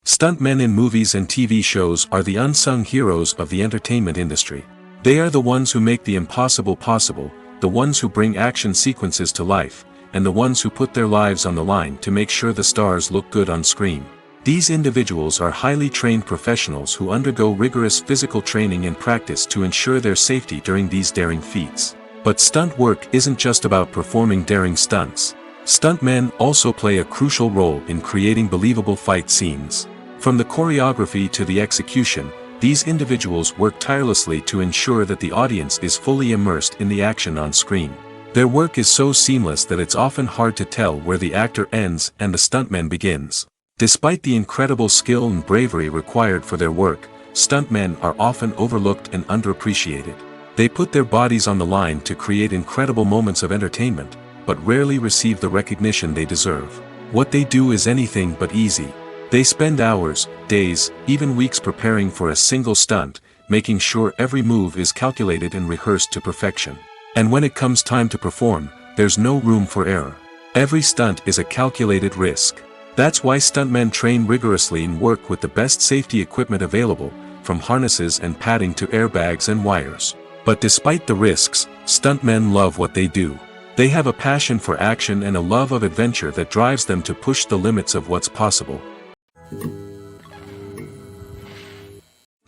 Stuntmen in movies and TV shows are the unsung heroes of the entertainment industry. They are the ones who make the impossible possible, the ones who bring action sequences to life, and the ones who put their lives on the line to make sure the stars look good on screen. These individuals are highly trained professionals who undergo rigorous physical training and practice to ensure their safety during these daring feats. But stunt work isn't just about performing daring stunts. Stuntmen also play a crucial role in creating believable fight scenes. From the choreography to the execution, these individuals work tirelessly to ensure that the audience is fully immersed in the action on screen. Their work is so seamless that it's often hard to tell where the actor ends and the stuntman begins. Despite the incredible skill and bravery required for their work, stuntmen are often overlooked and underappreciated. They put their bodies on the line to create incredible moments of entertainment, but rarely receive the recognition they deserve. What they do is anything but easy. They spend hours, days, even weeks preparing for a single stunt, making sure every move is calculated and rehearsed to perfection. And when it comes time to perform, there's no room for error. Every stunt is a calculated risk. That's why stuntmen train rigorously and work with the best safety equipment available, from harnesses and padding to airbags and wires. But despite the risks, stuntmen love what they do. They have a passion for action and a love of adventure that drives them to push the limits of what's possible.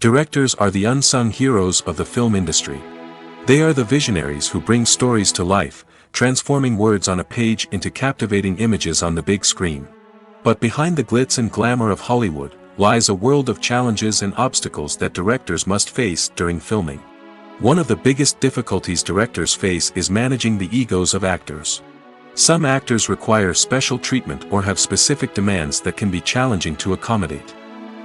Directors are the unsung heroes of the film industry. They are the visionaries who bring stories to life, transforming words on a page into captivating images on the big screen. But behind the glitz and glamour of Hollywood, lies a world of challenges and obstacles that directors must face during filming. One of the biggest difficulties directors face is managing the egos of actors. Some actors require special treatment or have specific demands that can be challenging to accommodate.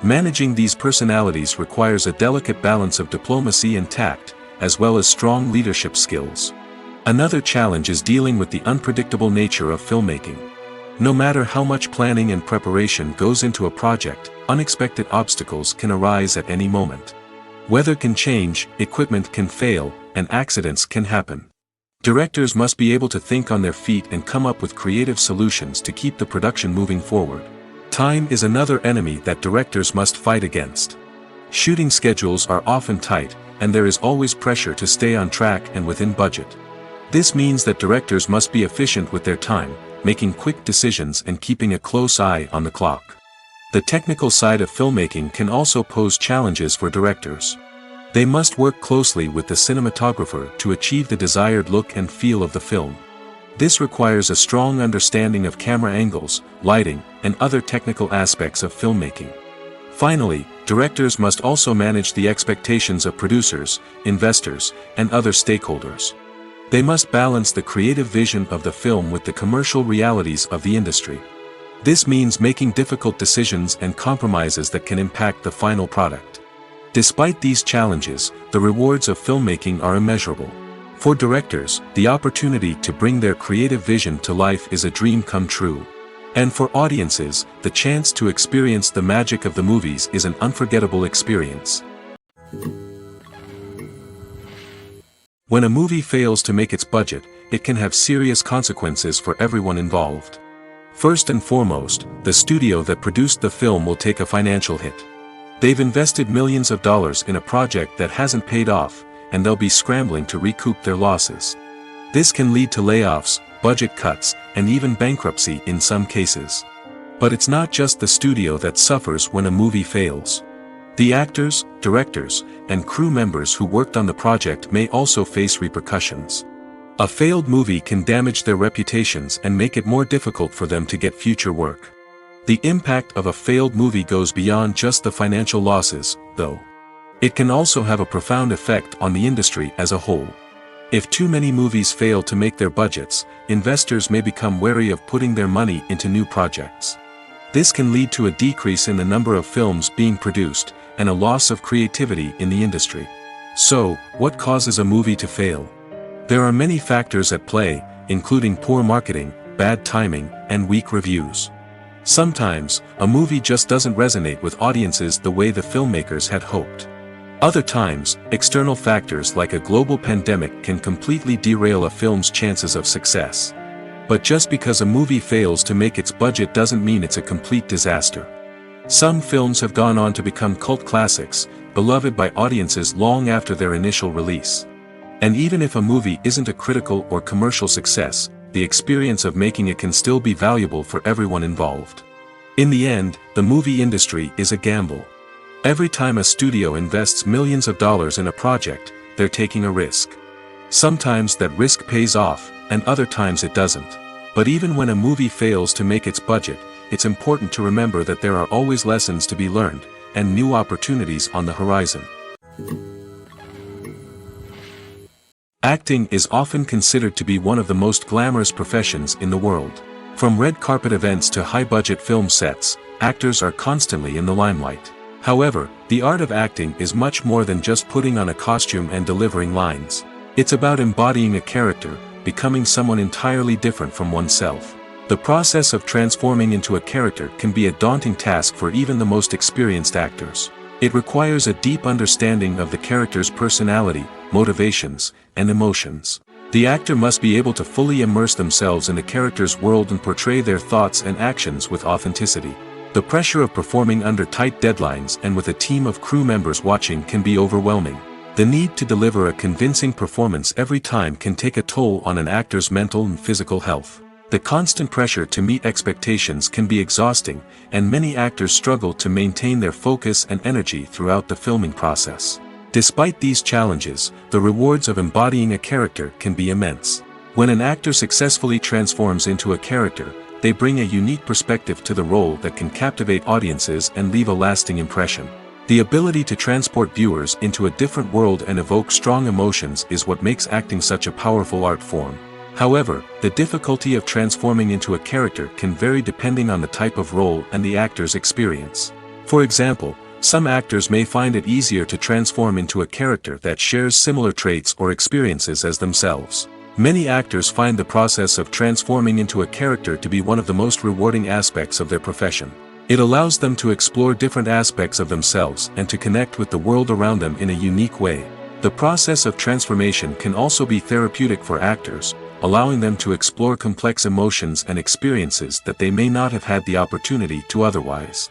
Managing these personalities requires a delicate balance of diplomacy and tact, as well as strong leadership skills. Another challenge is dealing with the unpredictable nature of filmmaking. No matter how much planning and preparation goes into a project, unexpected obstacles can arise at any moment. Weather can change, equipment can fail, and accidents can happen. Directors must be able to think on their feet and come up with creative solutions to keep the production moving forward. Time is another enemy that directors must fight against. Shooting schedules are often tight, and there is always pressure to stay on track and within budget. This means that directors must be efficient with their time, making quick decisions and keeping a close eye on the clock. The technical side of filmmaking can also pose challenges for directors. They must work closely with the cinematographer to achieve the desired look and feel of the film. This requires a strong understanding of camera angles, lighting, and other technical aspects of filmmaking. Finally, directors must also manage the expectations of producers, investors, and other stakeholders. They must balance the creative vision of the film with the commercial realities of the industry. This means making difficult decisions and compromises that can impact the final product. Despite these challenges, the rewards of filmmaking are immeasurable. For directors, the opportunity to bring their creative vision to life is a dream come true. And for audiences, the chance to experience the magic of the movies is an unforgettable experience. When a movie fails to make its budget, it can have serious consequences for everyone involved. First and foremost, the studio that produced the film will take a financial hit. They've invested millions of dollars in a project that hasn't paid off, and they'll be scrambling to recoup their losses. This can lead to layoffs, budget cuts, and even bankruptcy in some cases. But it's not just the studio that suffers when a movie fails. The actors, directors, and crew members who worked on the project may also face repercussions. A failed movie can damage their reputations and make it more difficult for them to get future work. The impact of a failed movie goes beyond just the financial losses, though. It can also have a profound effect on the industry as a whole. If too many movies fail to make their budgets, investors may become wary of putting their money into new projects. This can lead to a decrease in the number of films being produced, and a loss of creativity in the industry. So, what causes a movie to fail? There are many factors at play, including poor marketing, bad timing, and weak reviews. Sometimes, a movie just doesn't resonate with audiences the way the filmmakers had hoped. Other times, external factors like a global pandemic can completely derail a film's chances of success. But just because a movie fails to make its budget doesn't mean it's a complete disaster. Some films have gone on to become cult classics, beloved by audiences long after their initial release. And even if a movie isn't a critical or commercial success, the experience of making it can still be valuable for everyone involved. In the end, the movie industry is a gamble. Every time a studio invests millions of dollars in a project, they're taking a risk. Sometimes that risk pays off, and other times it doesn't. But even when a movie fails to make its budget, it's important to remember that there are always lessons to be learned, and new opportunities on the horizon. Acting is often considered to be one of the most glamorous professions in the world. From red carpet events to high-budget film sets, actors are constantly in the limelight. However, the art of acting is much more than just putting on a costume and delivering lines. It's about embodying a character, becoming someone entirely different from oneself. The process of transforming into a character can be a daunting task for even the most experienced actors. It requires a deep understanding of the character's personality, motivations, and emotions. The actor must be able to fully immerse themselves in the character's world and portray their thoughts and actions with authenticity. The pressure of performing under tight deadlines and with a team of crew members watching can be overwhelming. The need to deliver a convincing performance every time can take a toll on an actor's mental and physical health. The constant pressure to meet expectations can be exhausting, and many actors struggle to maintain their focus and energy throughout the filming process. Despite these challenges, the rewards of embodying a character can be immense. When an actor successfully transforms into a character, they bring a unique perspective to the role that can captivate audiences and leave a lasting impression. The ability to transport viewers into a different world and evoke strong emotions is what makes acting such a powerful art form. However, the difficulty of transforming into a character can vary depending on the type of role and the actor's experience. For example, some actors may find it easier to transform into a character that shares similar traits or experiences as themselves. Many actors find the process of transforming into a character to be one of the most rewarding aspects of their profession. It allows them to explore different aspects of themselves and to connect with the world around them in a unique way. The process of transformation can also be therapeutic for actors, allowing them to explore complex emotions and experiences that they may not have had the opportunity to otherwise.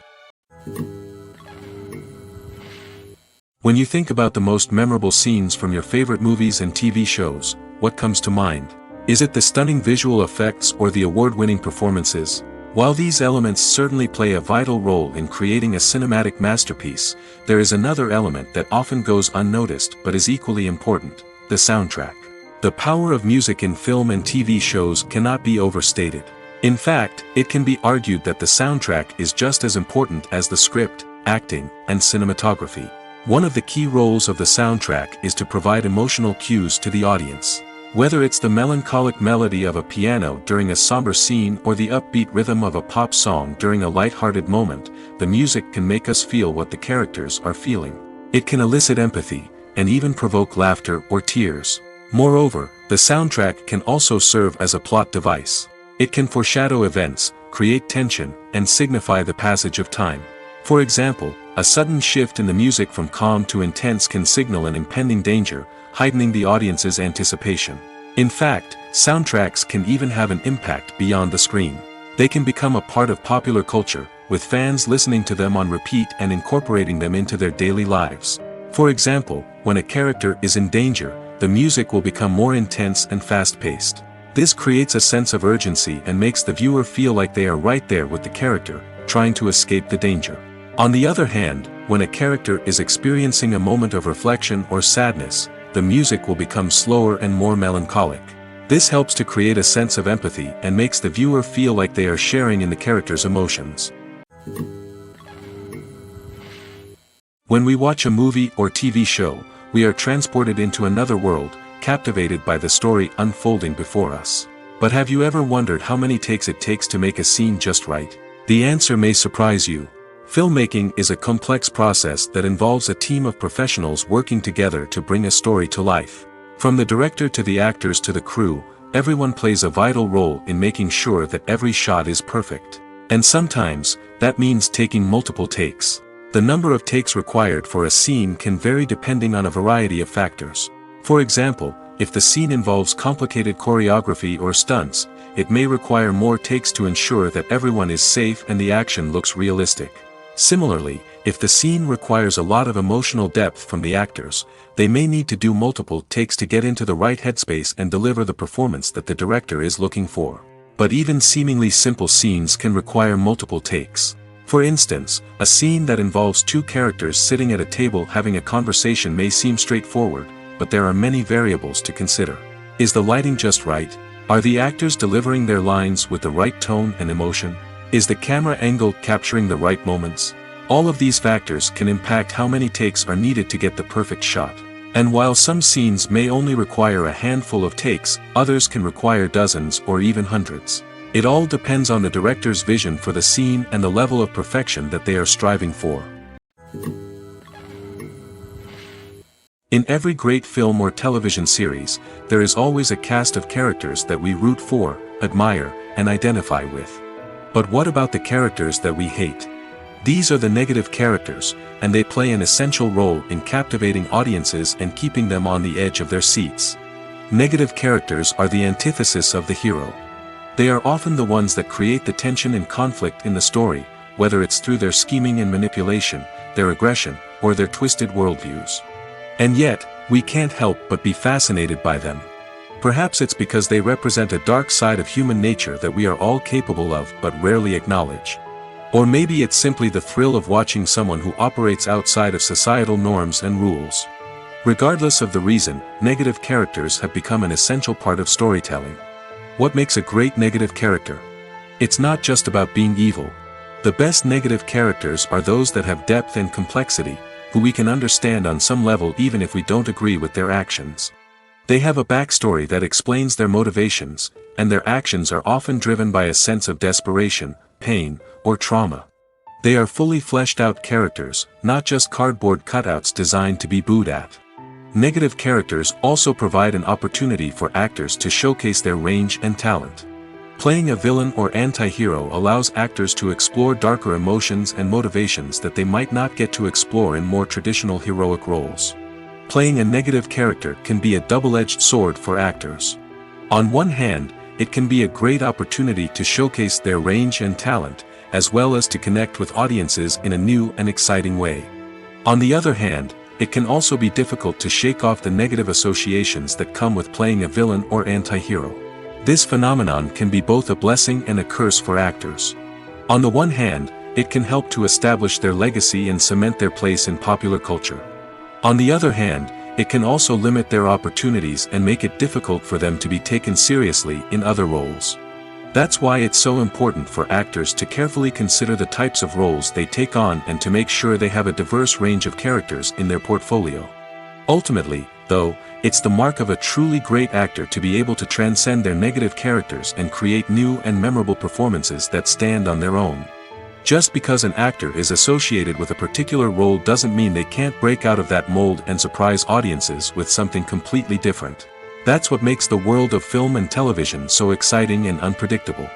When you think about the most memorable scenes from your favorite movies and TV shows, what comes to mind? Is it the stunning visual effects or the award-winning performances? While these elements certainly play a vital role in creating a cinematic masterpiece, there is another element that often goes unnoticed but is equally important: the soundtrack. The power of music in film and TV shows cannot be overstated. In fact, it can be argued that the soundtrack is just as important as the script, acting, and cinematography. One of the key roles of the soundtrack is to provide emotional cues to the audience. Whether it's the melancholic melody of a piano during a somber scene or the upbeat rhythm of a pop song during a light-hearted moment, the music can make us feel what the characters are feeling. It can elicit empathy, and even provoke laughter or tears. Moreover, the soundtrack can also serve as a plot device. It can foreshadow events, create tension, and signify the passage of time. For example, a sudden shift in the music from calm to intense can signal an impending danger, heightening the audience's anticipation. In fact, soundtracks can even have an impact beyond the screen. They can become a part of popular culture, with fans listening to them on repeat and incorporating them into their daily lives. For example, when a character is in danger, the music will become more intense and fast-paced. This creates a sense of urgency and makes the viewer feel like they are right there with the character, trying to escape the danger. On the other hand, when a character is experiencing a moment of reflection or sadness, the music will become slower and more melancholic. This helps to create a sense of empathy and makes the viewer feel like they are sharing in the character's emotions. When we watch a movie or TV show, we are transported into another world, captivated by the story unfolding before us. But have you ever wondered how many takes it takes to make a scene just right? The answer may surprise you. Filmmaking is a complex process that involves a team of professionals working together to bring a story to life. From the director to the actors to the crew, everyone plays a vital role in making sure that every shot is perfect. And sometimes, that means taking multiple takes. The number of takes required for a scene can vary depending on a variety of factors. For example, if the scene involves complicated choreography or stunts, it may require more takes to ensure that everyone is safe and the action looks realistic. Similarly, if the scene requires a lot of emotional depth from the actors, they may need to do multiple takes to get into the right headspace and deliver the performance that the director is looking for. But even seemingly simple scenes can require multiple takes. For instance, a scene that involves two characters sitting at a table having a conversation may seem straightforward, but there are many variables to consider. Is the lighting just right? Are the actors delivering their lines with the right tone and emotion? Is the camera angle capturing the right moments? All of these factors can impact how many takes are needed to get the perfect shot. And while some scenes may only require a handful of takes, others can require dozens or even hundreds. It all depends on the director's vision for the scene and the level of perfection that they are striving for. In every great film or television series, there is always a cast of characters that we root for, admire, and identify with. But what about the characters that we hate? These are the negative characters, and they play an essential role in captivating audiences and keeping them on the edge of their seats. Negative characters are the antithesis of the hero. They are often the ones that create the tension and conflict in the story, whether it's through their scheming and manipulation, their aggression, or their twisted worldviews. And yet, we can't help but be fascinated by them. Perhaps it's because they represent a dark side of human nature that we are all capable of but rarely acknowledge. Or maybe it's simply the thrill of watching someone who operates outside of societal norms and rules. Regardless of the reason, negative characters have become an essential part of storytelling. What makes a great negative character? It's not just about being evil. The best negative characters are those that have depth and complexity, who we can understand on some level even if we don't agree with their actions. They have a backstory that explains their motivations, and their actions are often driven by a sense of desperation, pain, or trauma. They are fully fleshed out characters, not just cardboard cutouts designed to be booed at. Negative characters also provide an opportunity for actors to showcase their range and talent. Playing a villain or anti-hero allows actors to explore darker emotions and motivations that they might not get to explore in more traditional heroic roles. Playing a negative character can be a double-edged sword for actors. On one hand, it can be a great opportunity to showcase their range and talent, as well as to connect with audiences in a new and exciting way. On the other hand, it can also be difficult to shake off the negative associations that come with playing a villain or anti-hero. This phenomenon can be both a blessing and a curse for actors. On the one hand, it can help to establish their legacy and cement their place in popular culture. On the other hand, it can also limit their opportunities and make it difficult for them to be taken seriously in other roles. That's why it's so important for actors to carefully consider the types of roles they take on and to make sure they have a diverse range of characters in their portfolio. Ultimately, though, it's the mark of a truly great actor to be able to transcend their negative characters and create new and memorable performances that stand on their own. Just because an actor is associated with a particular role doesn't mean they can't break out of that mold and surprise audiences with something completely different. That's what makes the world of film and television so exciting and unpredictable.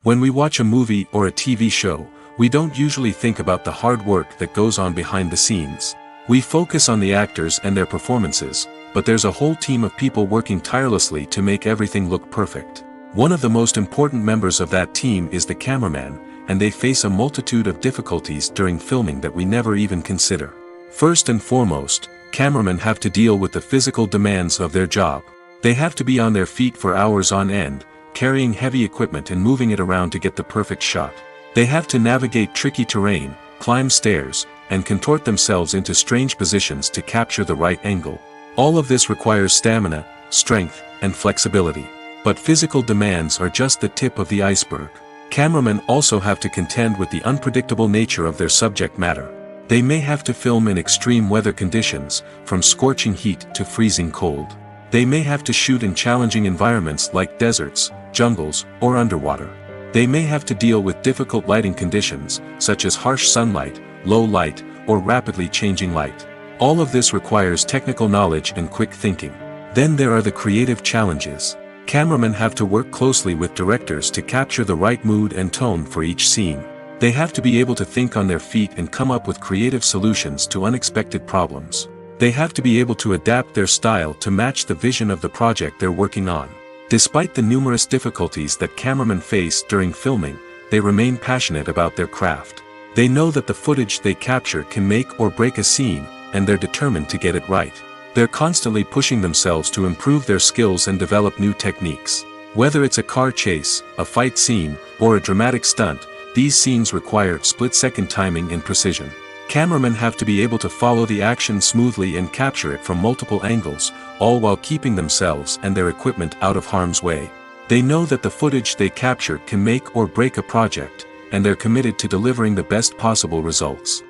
When we watch a movie or a TV show, we don't usually think about the hard work that goes on behind the scenes. We focus on the actors and their performances, but there's a whole team of people working tirelessly to make everything look perfect. One of the most important members of that team is the cameraman, and they face a multitude of difficulties during filming that we never even consider. First and foremost, cameramen have to deal with the physical demands of their job. They have to be on their feet for hours on end, carrying heavy equipment and moving it around to get the perfect shot. They have to navigate tricky terrain, climb stairs, and contort themselves into strange positions to capture the right angle. All of this requires stamina, strength, and flexibility. But physical demands are just the tip of the iceberg. Cameramen also have to contend with the unpredictable nature of their subject matter. They may have to film in extreme weather conditions, from scorching heat to freezing cold. They may have to shoot in challenging environments like deserts, jungles, or underwater. They may have to deal with difficult lighting conditions, such as harsh sunlight, low light, or rapidly changing light. All of this requires technical knowledge and quick thinking. Then there are the creative challenges. Cameramen have to work closely with directors to capture the right mood and tone for each scene. They have to be able to think on their feet and come up with creative solutions to unexpected problems. They have to be able to adapt their style to match the vision of the project they're working on. Despite the numerous difficulties that cameramen face during filming, they remain passionate about their craft. They know that the footage they capture can make or break a scene, and they're determined to get it right. They're constantly pushing themselves to improve their skills and develop new techniques. Whether it's a car chase, a fight scene, or a dramatic stunt, these scenes require split-second timing and precision. Cameramen have to be able to follow the action smoothly and capture it from multiple angles, all while keeping themselves and their equipment out of harm's way. They know that the footage they capture can make or break a project, and they're committed to delivering the best possible results.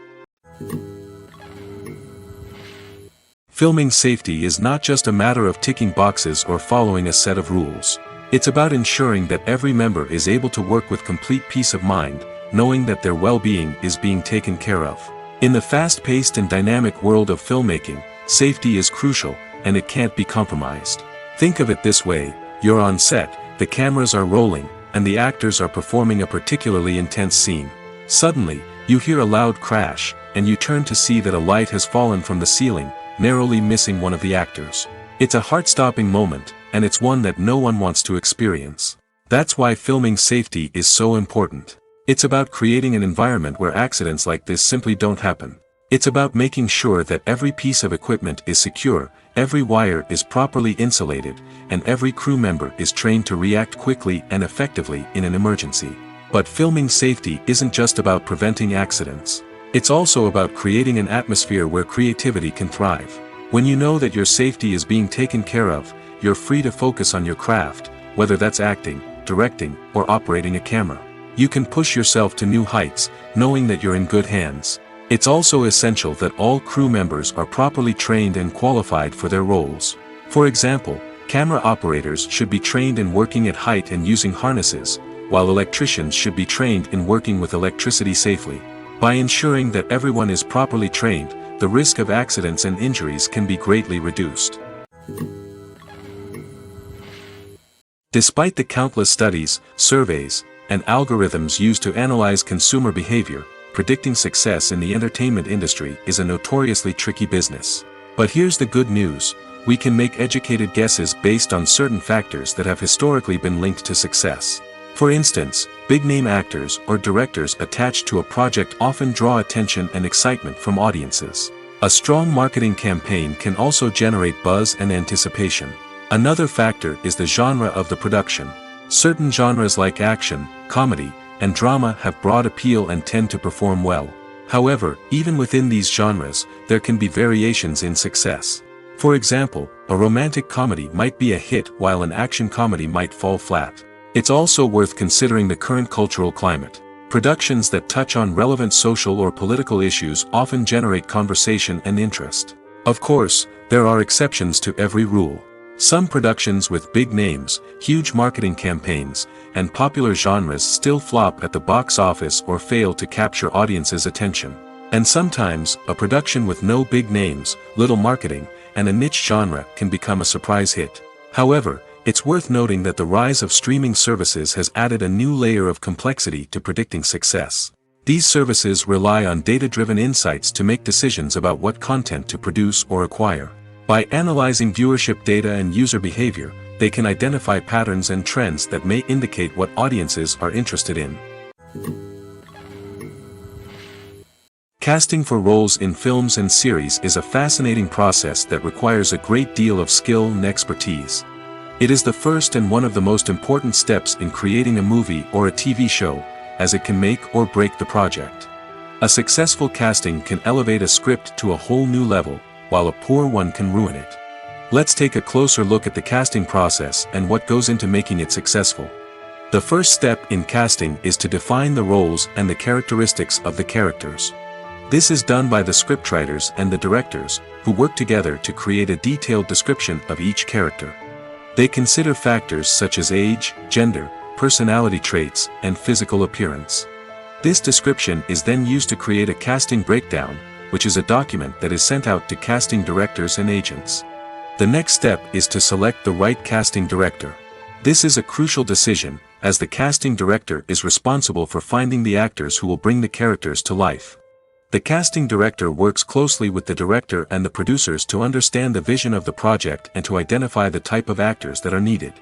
Filming safety is not just a matter of ticking boxes or following a set of rules. It's about ensuring that every member is able to work with complete peace of mind, knowing that their well-being is being taken care of. In the fast-paced and dynamic world of filmmaking, safety is crucial, and it can't be compromised. Think of it this way: you're on set, the cameras are rolling, and the actors are performing a particularly intense scene. Suddenly, you hear a loud crash, and you turn to see that a light has fallen from the ceiling, narrowly missing one of the actors. It's a heart-stopping moment, and it's one that no one wants to experience. That's why filming safety is so important. It's about creating an environment where accidents like this simply don't happen. It's about making sure that every piece of equipment is secure, every wire is properly insulated, and every crew member is trained to react quickly and effectively in an emergency. But filming safety isn't just about preventing accidents. It's also about creating an atmosphere where creativity can thrive. When you know that your safety is being taken care of, you're free to focus on your craft, whether that's acting, directing, or operating a camera. You can push yourself to new heights, knowing that you're in good hands. It's also essential that all crew members are properly trained and qualified for their roles. For example, camera operators should be trained in working at height and using harnesses, while electricians should be trained in working with electricity safely. By ensuring that everyone is properly trained, the risk of accidents and injuries can be greatly reduced. Despite the countless studies, surveys, and algorithms used to analyze consumer behavior, predicting success in the entertainment industry is a notoriously tricky business. But here's the good news: we can make educated guesses based on certain factors that have historically been linked to success. For instance, big-name actors or directors attached to a project often draw attention and excitement from audiences. A strong marketing campaign can also generate buzz and anticipation. Another factor is the genre of the production. Certain genres like action, comedy, and drama have broad appeal and tend to perform well. However, even within these genres, there can be variations in success. For example, a romantic comedy might be a hit while an action comedy might fall flat. It's also worth considering the current cultural climate. Productions that touch on relevant social or political issues often generate conversation and interest. Of course, there are exceptions to every rule. Some productions with big names, huge marketing campaigns, and popular genres still flop at the box office or fail to capture audiences' attention. And sometimes, a production with no big names, little marketing, and a niche genre can become a surprise hit. However, it's worth noting that the rise of streaming services has added a new layer of complexity to predicting success. These services rely on data-driven insights to make decisions about what content to produce or acquire. By analyzing viewership data and user behavior, they can identify patterns and trends that may indicate what audiences are interested in. Casting for roles in films and series is a fascinating process that requires a great deal of skill and expertise. It is the first and one of the most important steps in creating a movie or a TV show, as it can make or break the project. A successful casting can elevate a script to a whole new level, while a poor one can ruin it. Let's take a closer look at the casting process and what goes into making it successful. The first step in casting is to define the roles and the characteristics of the characters. This is done by the scriptwriters and the directors, who work together to create a detailed description of each character. They consider factors such as age, gender, personality traits, and physical appearance. This description is then used to create a casting breakdown, which is a document that is sent out to casting directors and agents. The next step is to select the right casting director. This is a crucial decision, as the casting director is responsible for finding the actors who will bring the characters to life. The casting director works closely with the director and the producers to understand the vision of the project and to identify the type of actors that are needed.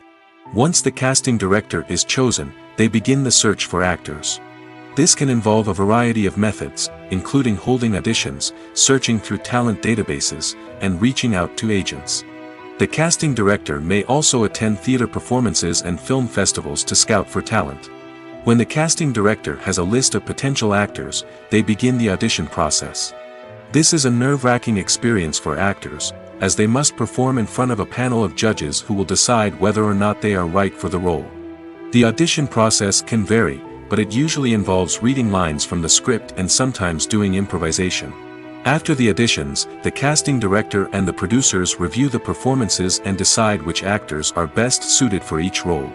Once the casting director is chosen, they begin the search for actors. This can involve a variety of methods, including holding auditions, searching through talent databases, and reaching out to agents. The casting director may also attend theater performances and film festivals to scout for talent. When the casting director has a list of potential actors, they begin the audition process. This is a nerve-wracking experience for actors, as they must perform in front of a panel of judges who will decide whether or not they are right for the role. The audition process can vary, but it usually involves reading lines from the script and sometimes doing improvisation. After the auditions, the casting director and the producers review the performances and decide which actors are best suited for each role.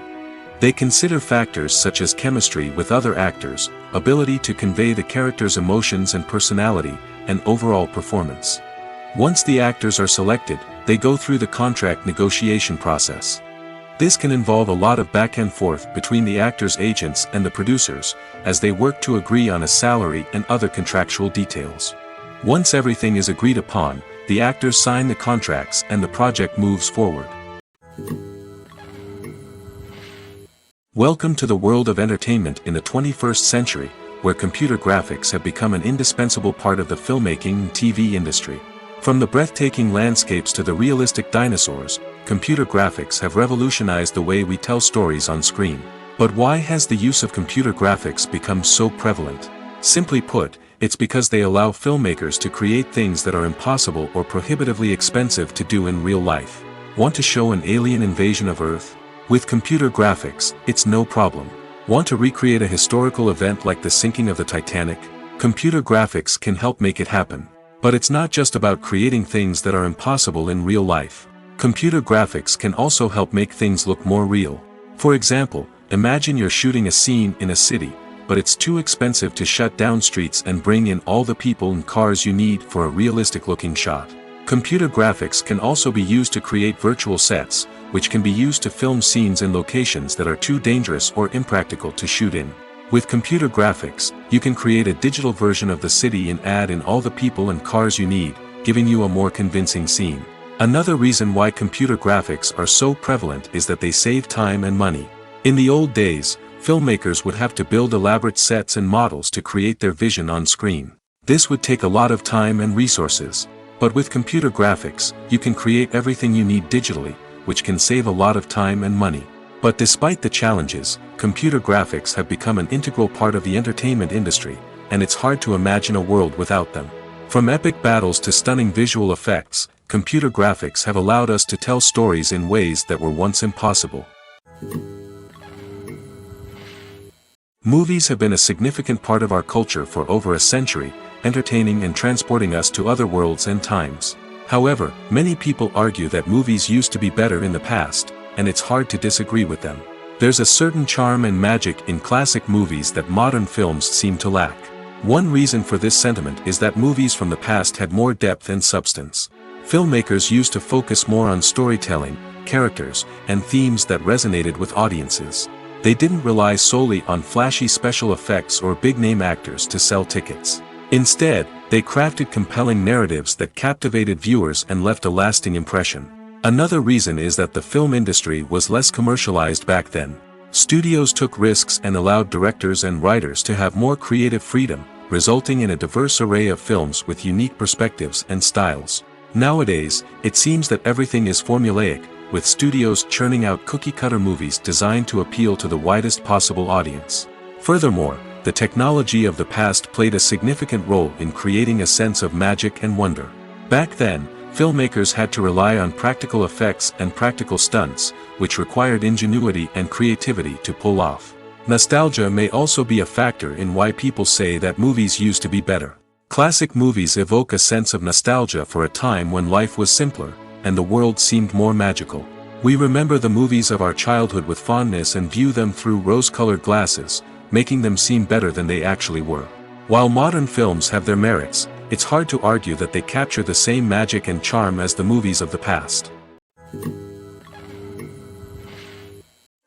They consider factors such as chemistry with other actors, ability to convey the character's emotions and personality, and overall performance. Once the actors are selected, they go through the contract negotiation process. This can involve a lot of back and forth between the actors' agents and the producers, as they work to agree on a salary and other contractual details. Once everything is agreed upon, the actors sign the contracts and the project moves forward. Welcome to the world of entertainment in the 21st century, where computer graphics have become an indispensable part of the filmmaking and TV industry. From the breathtaking landscapes to the realistic dinosaurs, computer graphics have revolutionized the way we tell stories on screen. But why has the use of computer graphics become so prevalent? Simply put, it's because they allow filmmakers to create things that are impossible or prohibitively expensive to do in real life. Want to show an alien invasion of Earth? With computer graphics, it's no problem. Want to recreate a historical event like the sinking of the Titanic? Computer graphics can help make it happen. But it's not just about creating things that are impossible in real life. Computer graphics can also help make things look more real. For example, imagine you're shooting a scene in a city, but it's too expensive to shut down streets and bring in all the people and cars you need for a realistic-looking shot. Computer graphics can also be used to create virtual sets, which can be used to film scenes in locations that are too dangerous or impractical to shoot in. With computer graphics, you can create a digital version of the city and add in all the people and cars you need, giving you a more convincing scene. Another reason why computer graphics are so prevalent is that they save time and money. In the old days, filmmakers would have to build elaborate sets and models to create their vision on screen. This would take a lot of time and resources. But with computer graphics, you can create everything you need digitally, which can save a lot of time and money. But despite the challenges, computer graphics have become an integral part of the entertainment industry, and it's hard to imagine a world without them. From epic battles to stunning visual effects, computer graphics have allowed us to tell stories in ways that were once impossible. Movies have been a significant part of our culture for over a century, entertaining and transporting us to other worlds and times. However, many people argue that movies used to be better in the past, and it's hard to disagree with them. There's a certain charm and magic in classic movies that modern films seem to lack. One reason for this sentiment is that movies from the past had more depth and substance. Filmmakers used to focus more on storytelling, characters, and themes that resonated with audiences. They didn't rely solely on flashy special effects or big-name actors to sell tickets. Instead, they crafted compelling narratives that captivated viewers and left a lasting impression. Another reason is that the film industry was less commercialized back then. Studios took risks and allowed directors and writers to have more creative freedom, resulting in a diverse array of films with unique perspectives and styles. Nowadays, it seems that everything is formulaic, with studios churning out cookie-cutter movies designed to appeal to the widest possible audience. Furthermore, the technology of the past played a significant role in creating a sense of magic and wonder. Back then, filmmakers had to rely on practical effects and practical stunts, which required ingenuity and creativity to pull off. Nostalgia may also be a factor in why people say that movies used to be better. Classic movies evoke a sense of nostalgia for a time when life was simpler, and the world seemed more magical. We remember the movies of our childhood with fondness and view them through rose-colored glasses, making them seem better than they actually were. While modern films have their merits, it's hard to argue that they capture the same magic and charm as the movies of the past.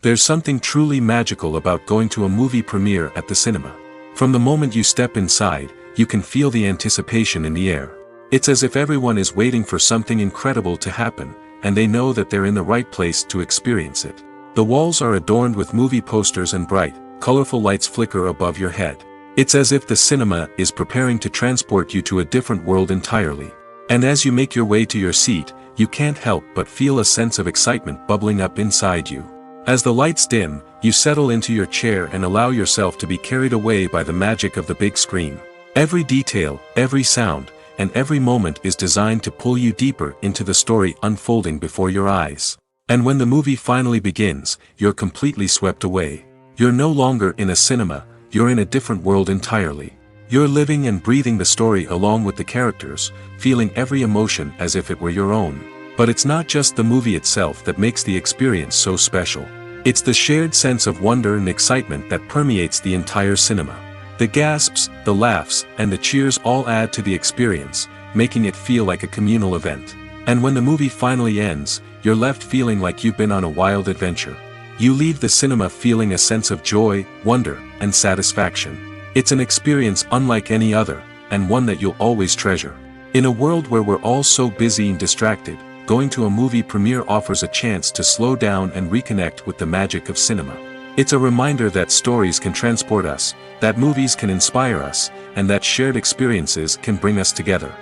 There's something truly magical about going to a movie premiere at the cinema. From the moment you step inside, you can feel the anticipation in the air. It's as if everyone is waiting for something incredible to happen, and they know that they're in the right place to experience it. The walls are adorned with movie posters and bright, colorful lights flicker above your head. It's as if the cinema is preparing to transport you to a different world entirely. And as you make your way to your seat, you can't help but feel a sense of excitement bubbling up inside you. As the lights dim, you settle into your chair and allow yourself to be carried away by the magic of the big screen. Every detail, every sound, and every moment is designed to pull you deeper into the story unfolding before your eyes. And when the movie finally begins, you're completely swept away. You're no longer in a cinema, you're in a different world entirely. You're living and breathing the story along with the characters, feeling every emotion as if it were your own. But it's not just the movie itself that makes the experience so special. It's the shared sense of wonder and excitement that permeates the entire cinema. The gasps, the laughs, and the cheers all add to the experience, making it feel like a communal event. And when the movie finally ends, you're left feeling like you've been on a wild adventure. You leave the cinema feeling a sense of joy, wonder, and satisfaction. It's an experience unlike any other, and one that you'll always treasure. In a world where we're all so busy and distracted, going to a movie premiere offers a chance to slow down and reconnect with the magic of cinema. It's a reminder that stories can transport us, that movies can inspire us, and that shared experiences can bring us together.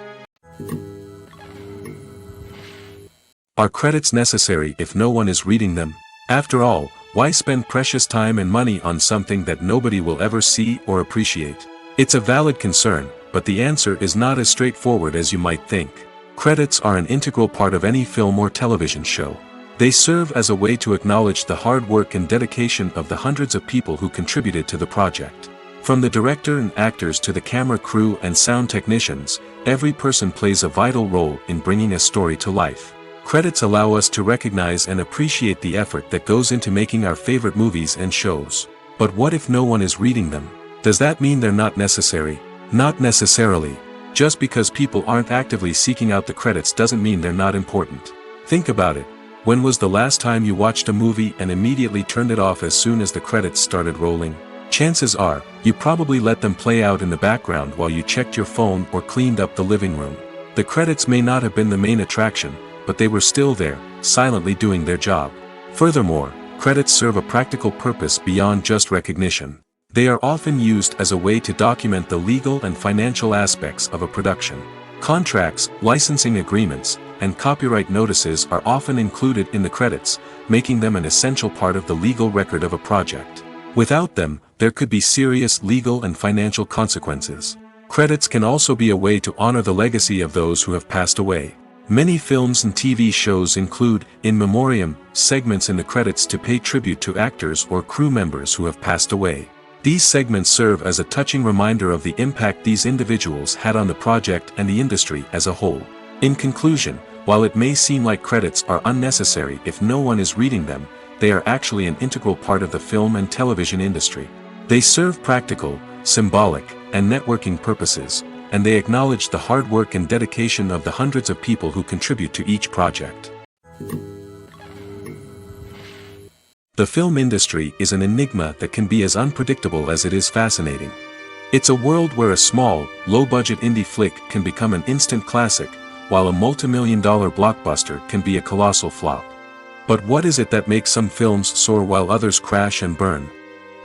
Are credits necessary if no one is reading them? After all, why spend precious time and money on something that nobody will ever see or appreciate? It's a valid concern, but the answer is not as straightforward as you might think. Credits are an integral part of any film or television show. They serve as a way to acknowledge the hard work and dedication of the hundreds of people who contributed to the project. From the director and actors to the camera crew and sound technicians, every person plays a vital role in bringing a story to life. Credits allow us to recognize and appreciate the effort that goes into making our favorite movies and shows. But what if no one is reading them? Does that mean they're not necessary? Not necessarily. Just because people aren't actively seeking out the credits doesn't mean they're not important. Think about it. When was the last time you watched a movie and immediately turned it off as soon as the credits started rolling? Chances are, you probably let them play out in the background while you checked your phone or cleaned up the living room. The credits may not have been the main attraction, but they were still there, silently doing their job. Furthermore, credits serve a practical purpose beyond just recognition. They are often used as a way to document the legal and financial aspects of a production. Contracts, licensing agreements, and copyright notices are often included in the credits, making them an essential part of the legal record of a project. Without them, there could be serious legal and financial consequences. Credits can also be a way to honor the legacy of those who have passed away. Many films and TV shows include, in memoriam, segments in the credits to pay tribute to actors or crew members who have passed away. These segments serve as a touching reminder of the impact these individuals had on the project and the industry as a whole. In conclusion, while it may seem like credits are unnecessary if no one is reading them, they are actually an integral part of the film and television industry. They serve practical, symbolic, and networking purposes, and they acknowledge the hard work and dedication of the hundreds of people who contribute to each project. The film industry is an enigma that can be as unpredictable as it is fascinating. It's a world where a small, low-budget indie flick can become an instant classic, while a multi-million-dollar blockbuster can be a colossal flop. But what is it that makes some films soar while others crash and burn?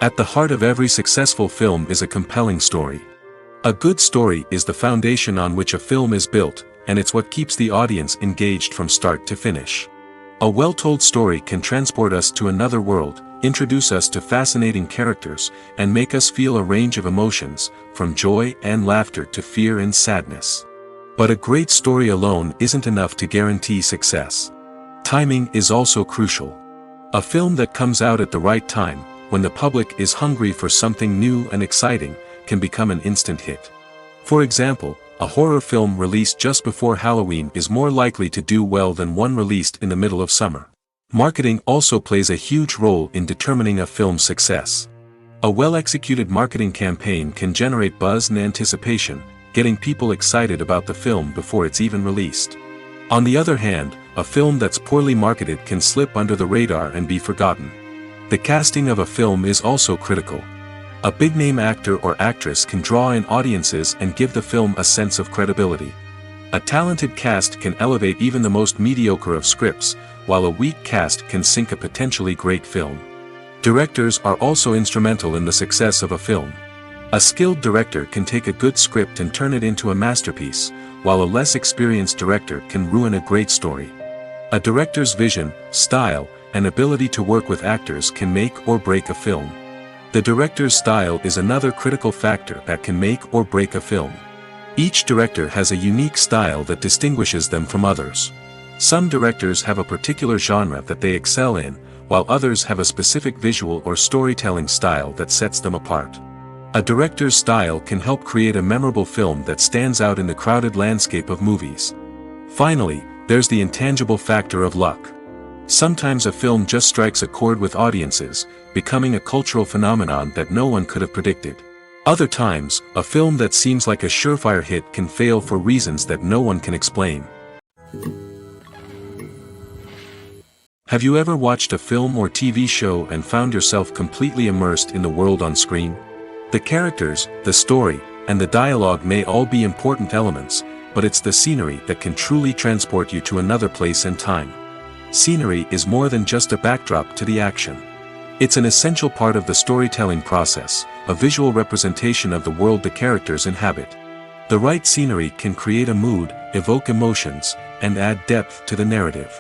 At the heart of every successful film is a compelling story. A good story is the foundation on which a film is built, and it's what keeps the audience engaged from start to finish. A well-told story can transport us to another world, introduce us to fascinating characters, and make us feel a range of emotions, from joy and laughter to fear and sadness. But a great story alone isn't enough to guarantee success. Timing is also crucial. A film that comes out at the right time, when the public is hungry for something new and exciting, can become an instant hit. For example, a horror film released just before Halloween is more likely to do well than one released in the middle of summer. Marketing also plays a huge role in determining a film's success. A well-executed marketing campaign can generate buzz and anticipation, getting people excited about the film before it's even released. On the other hand, a film that's poorly marketed can slip under the radar and be forgotten. The casting of a film is also critical. A big-name actor or actress can draw in audiences and give the film a sense of credibility. A talented cast can elevate even the most mediocre of scripts, while a weak cast can sink a potentially great film. Directors are also instrumental in the success of a film. A skilled director can take a good script and turn it into a masterpiece, while a less experienced director can ruin a great story. A director's vision, style, and ability to work with actors can make or break a film. The director's style is another critical factor that can make or break a film. Each director has a unique style that distinguishes them from others. Some directors have a particular genre that they excel in, while others have a specific visual or storytelling style that sets them apart. A director's style can help create a memorable film that stands out in the crowded landscape of movies. Finally, there's the intangible factor of luck. Sometimes a film just strikes a chord with audiences, becoming a cultural phenomenon that no one could have predicted. Other times, a film that seems like a surefire hit can fail for reasons that no one can explain. Have you ever watched a film or TV show and found yourself completely immersed in the world on screen? The characters, the story, and the dialogue may all be important elements, but it's the scenery that can truly transport you to another place and time. Scenery is more than just a backdrop to the action. It's an essential part of the storytelling process, a visual representation of the world the characters inhabit. The right scenery can create a mood, evoke emotions, and add depth to the narrative.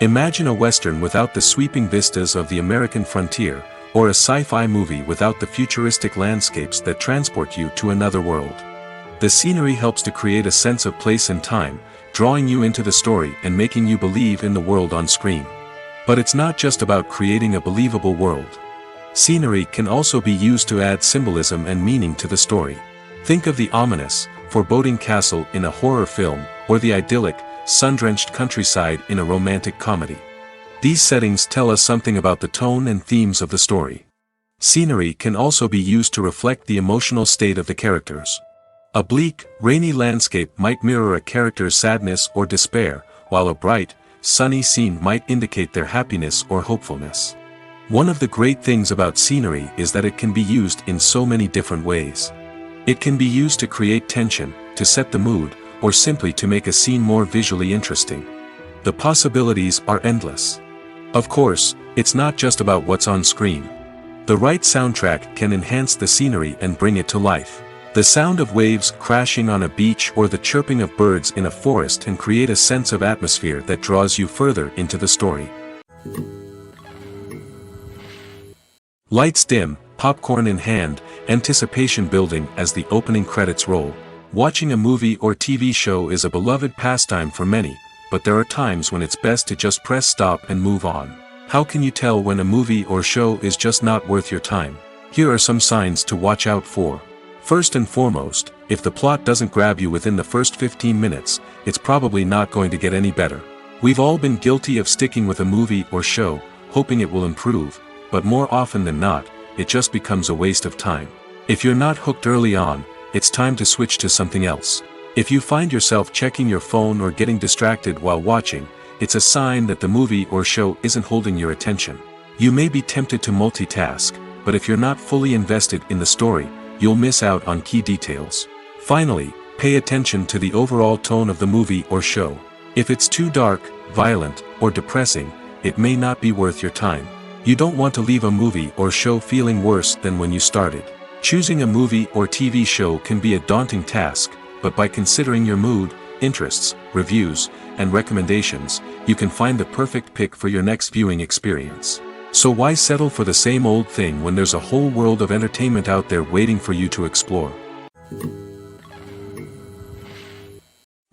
Imagine a Western without the sweeping vistas of the American frontier, or a sci-fi movie without the futuristic landscapes that transport you to another world. The scenery helps to create a sense of place and time, drawing you into the story and making you believe in the world on screen. But it's not just about creating a believable world. Scenery can also be used to add symbolism and meaning to the story. Think of the ominous, foreboding castle in a horror film, or the idyllic, sun-drenched countryside in a romantic comedy. These settings tell us something about the tone and themes of the story. Scenery can also be used to reflect the emotional state of the characters. A bleak, rainy landscape might mirror a character's sadness or despair, while a bright, sunny scene might indicate their happiness or hopefulness. One of the great things about scenery is that it can be used in so many different ways. It can be used to create tension, to set the mood, or simply to make a scene more visually interesting. The possibilities are endless. Of course, it's not just about what's on screen. The right soundtrack can enhance the scenery and bring it to life. The sound of waves crashing on a beach or the chirping of birds in a forest can create a sense of atmosphere that draws you further into the story. Lights dim, popcorn in hand, anticipation building as the opening credits roll. Watching a movie or TV show is a beloved pastime for many, but there are times when it's best to just press stop and move on. How can you tell when a movie or show is just not worth your time? Here are some signs to watch out for. First and foremost, if the plot doesn't grab you within the first 15 minutes, it's probably not going to get any better. We've all been guilty of sticking with a movie or show, hoping it will improve, but more often than not, it just becomes a waste of time. If you're not hooked early on, it's time to switch to something else. If you find yourself checking your phone or getting distracted while watching, it's a sign that the movie or show isn't holding your attention. You may be tempted to multitask, but if you're not fully invested in the story, you'll miss out on key details. Finally, pay attention to the overall tone of the movie or show. If it's too dark, violent, or depressing, it may not be worth your time. You don't want to leave a movie or show feeling worse than when you started. Choosing a movie or TV show can be a daunting task, but by considering your mood, interests, reviews, and recommendations, you can find the perfect pick for your next viewing experience. So why settle for the same old thing when there's a whole world of entertainment out there waiting for you to explore?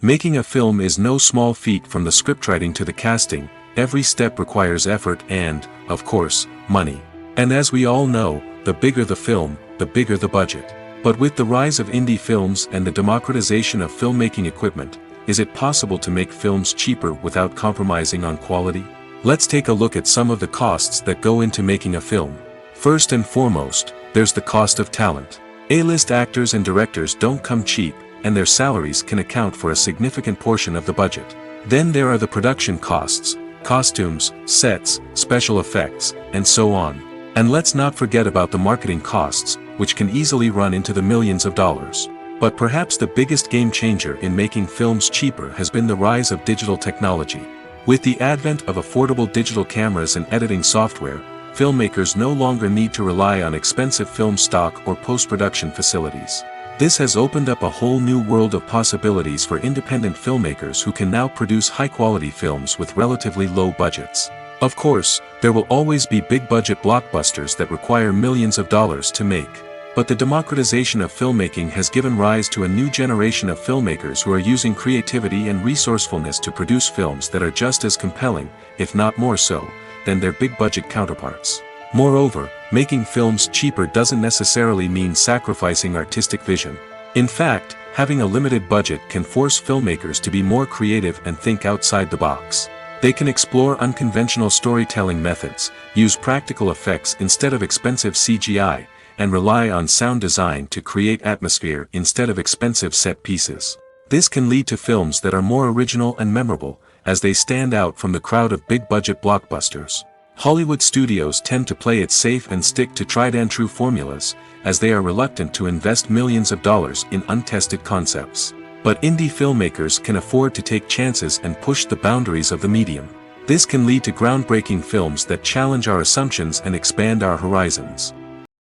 Making a film is no small feat. From the scriptwriting to the casting, every step requires effort and, of course, money. And as we all know, the bigger the film, the bigger the budget. But with the rise of indie films and the democratization of filmmaking equipment, is it possible to make films cheaper without compromising on quality? Let's take a look at some of the costs that go into making a film. First and foremost, there's the cost of talent. A-list actors and directors don't come cheap, and their salaries can account for a significant portion of the budget. Then there are the production costs, costumes, sets, special effects, and so on. And let's not forget about the marketing costs, which can easily run into the millions of dollars. But perhaps the biggest game changer in making films cheaper has been the rise of digital technology. With the advent of affordable digital cameras and editing software, filmmakers no longer need to rely on expensive film stock or post-production facilities. This has opened up a whole new world of possibilities for independent filmmakers who can now produce high-quality films with relatively low budgets. Of course, there will always be big-budget blockbusters that require millions of dollars to make. But the democratization of filmmaking has given rise to a new generation of filmmakers who are using creativity and resourcefulness to produce films that are just as compelling, if not more so, than their big-budget counterparts. Moreover, making films cheaper doesn't necessarily mean sacrificing artistic vision. In fact, having a limited budget can force filmmakers to be more creative and think outside the box. They can explore unconventional storytelling methods, use practical effects instead of expensive CGI, and rely on sound design to create atmosphere instead of expensive set pieces. This can lead to films that are more original and memorable, as they stand out from the crowd of big-budget blockbusters. Hollywood studios tend to play it safe and stick to tried-and-true formulas, as they are reluctant to invest millions of dollars in untested concepts. But indie filmmakers can afford to take chances and push the boundaries of the medium. This can lead to groundbreaking films that challenge our assumptions and expand our horizons.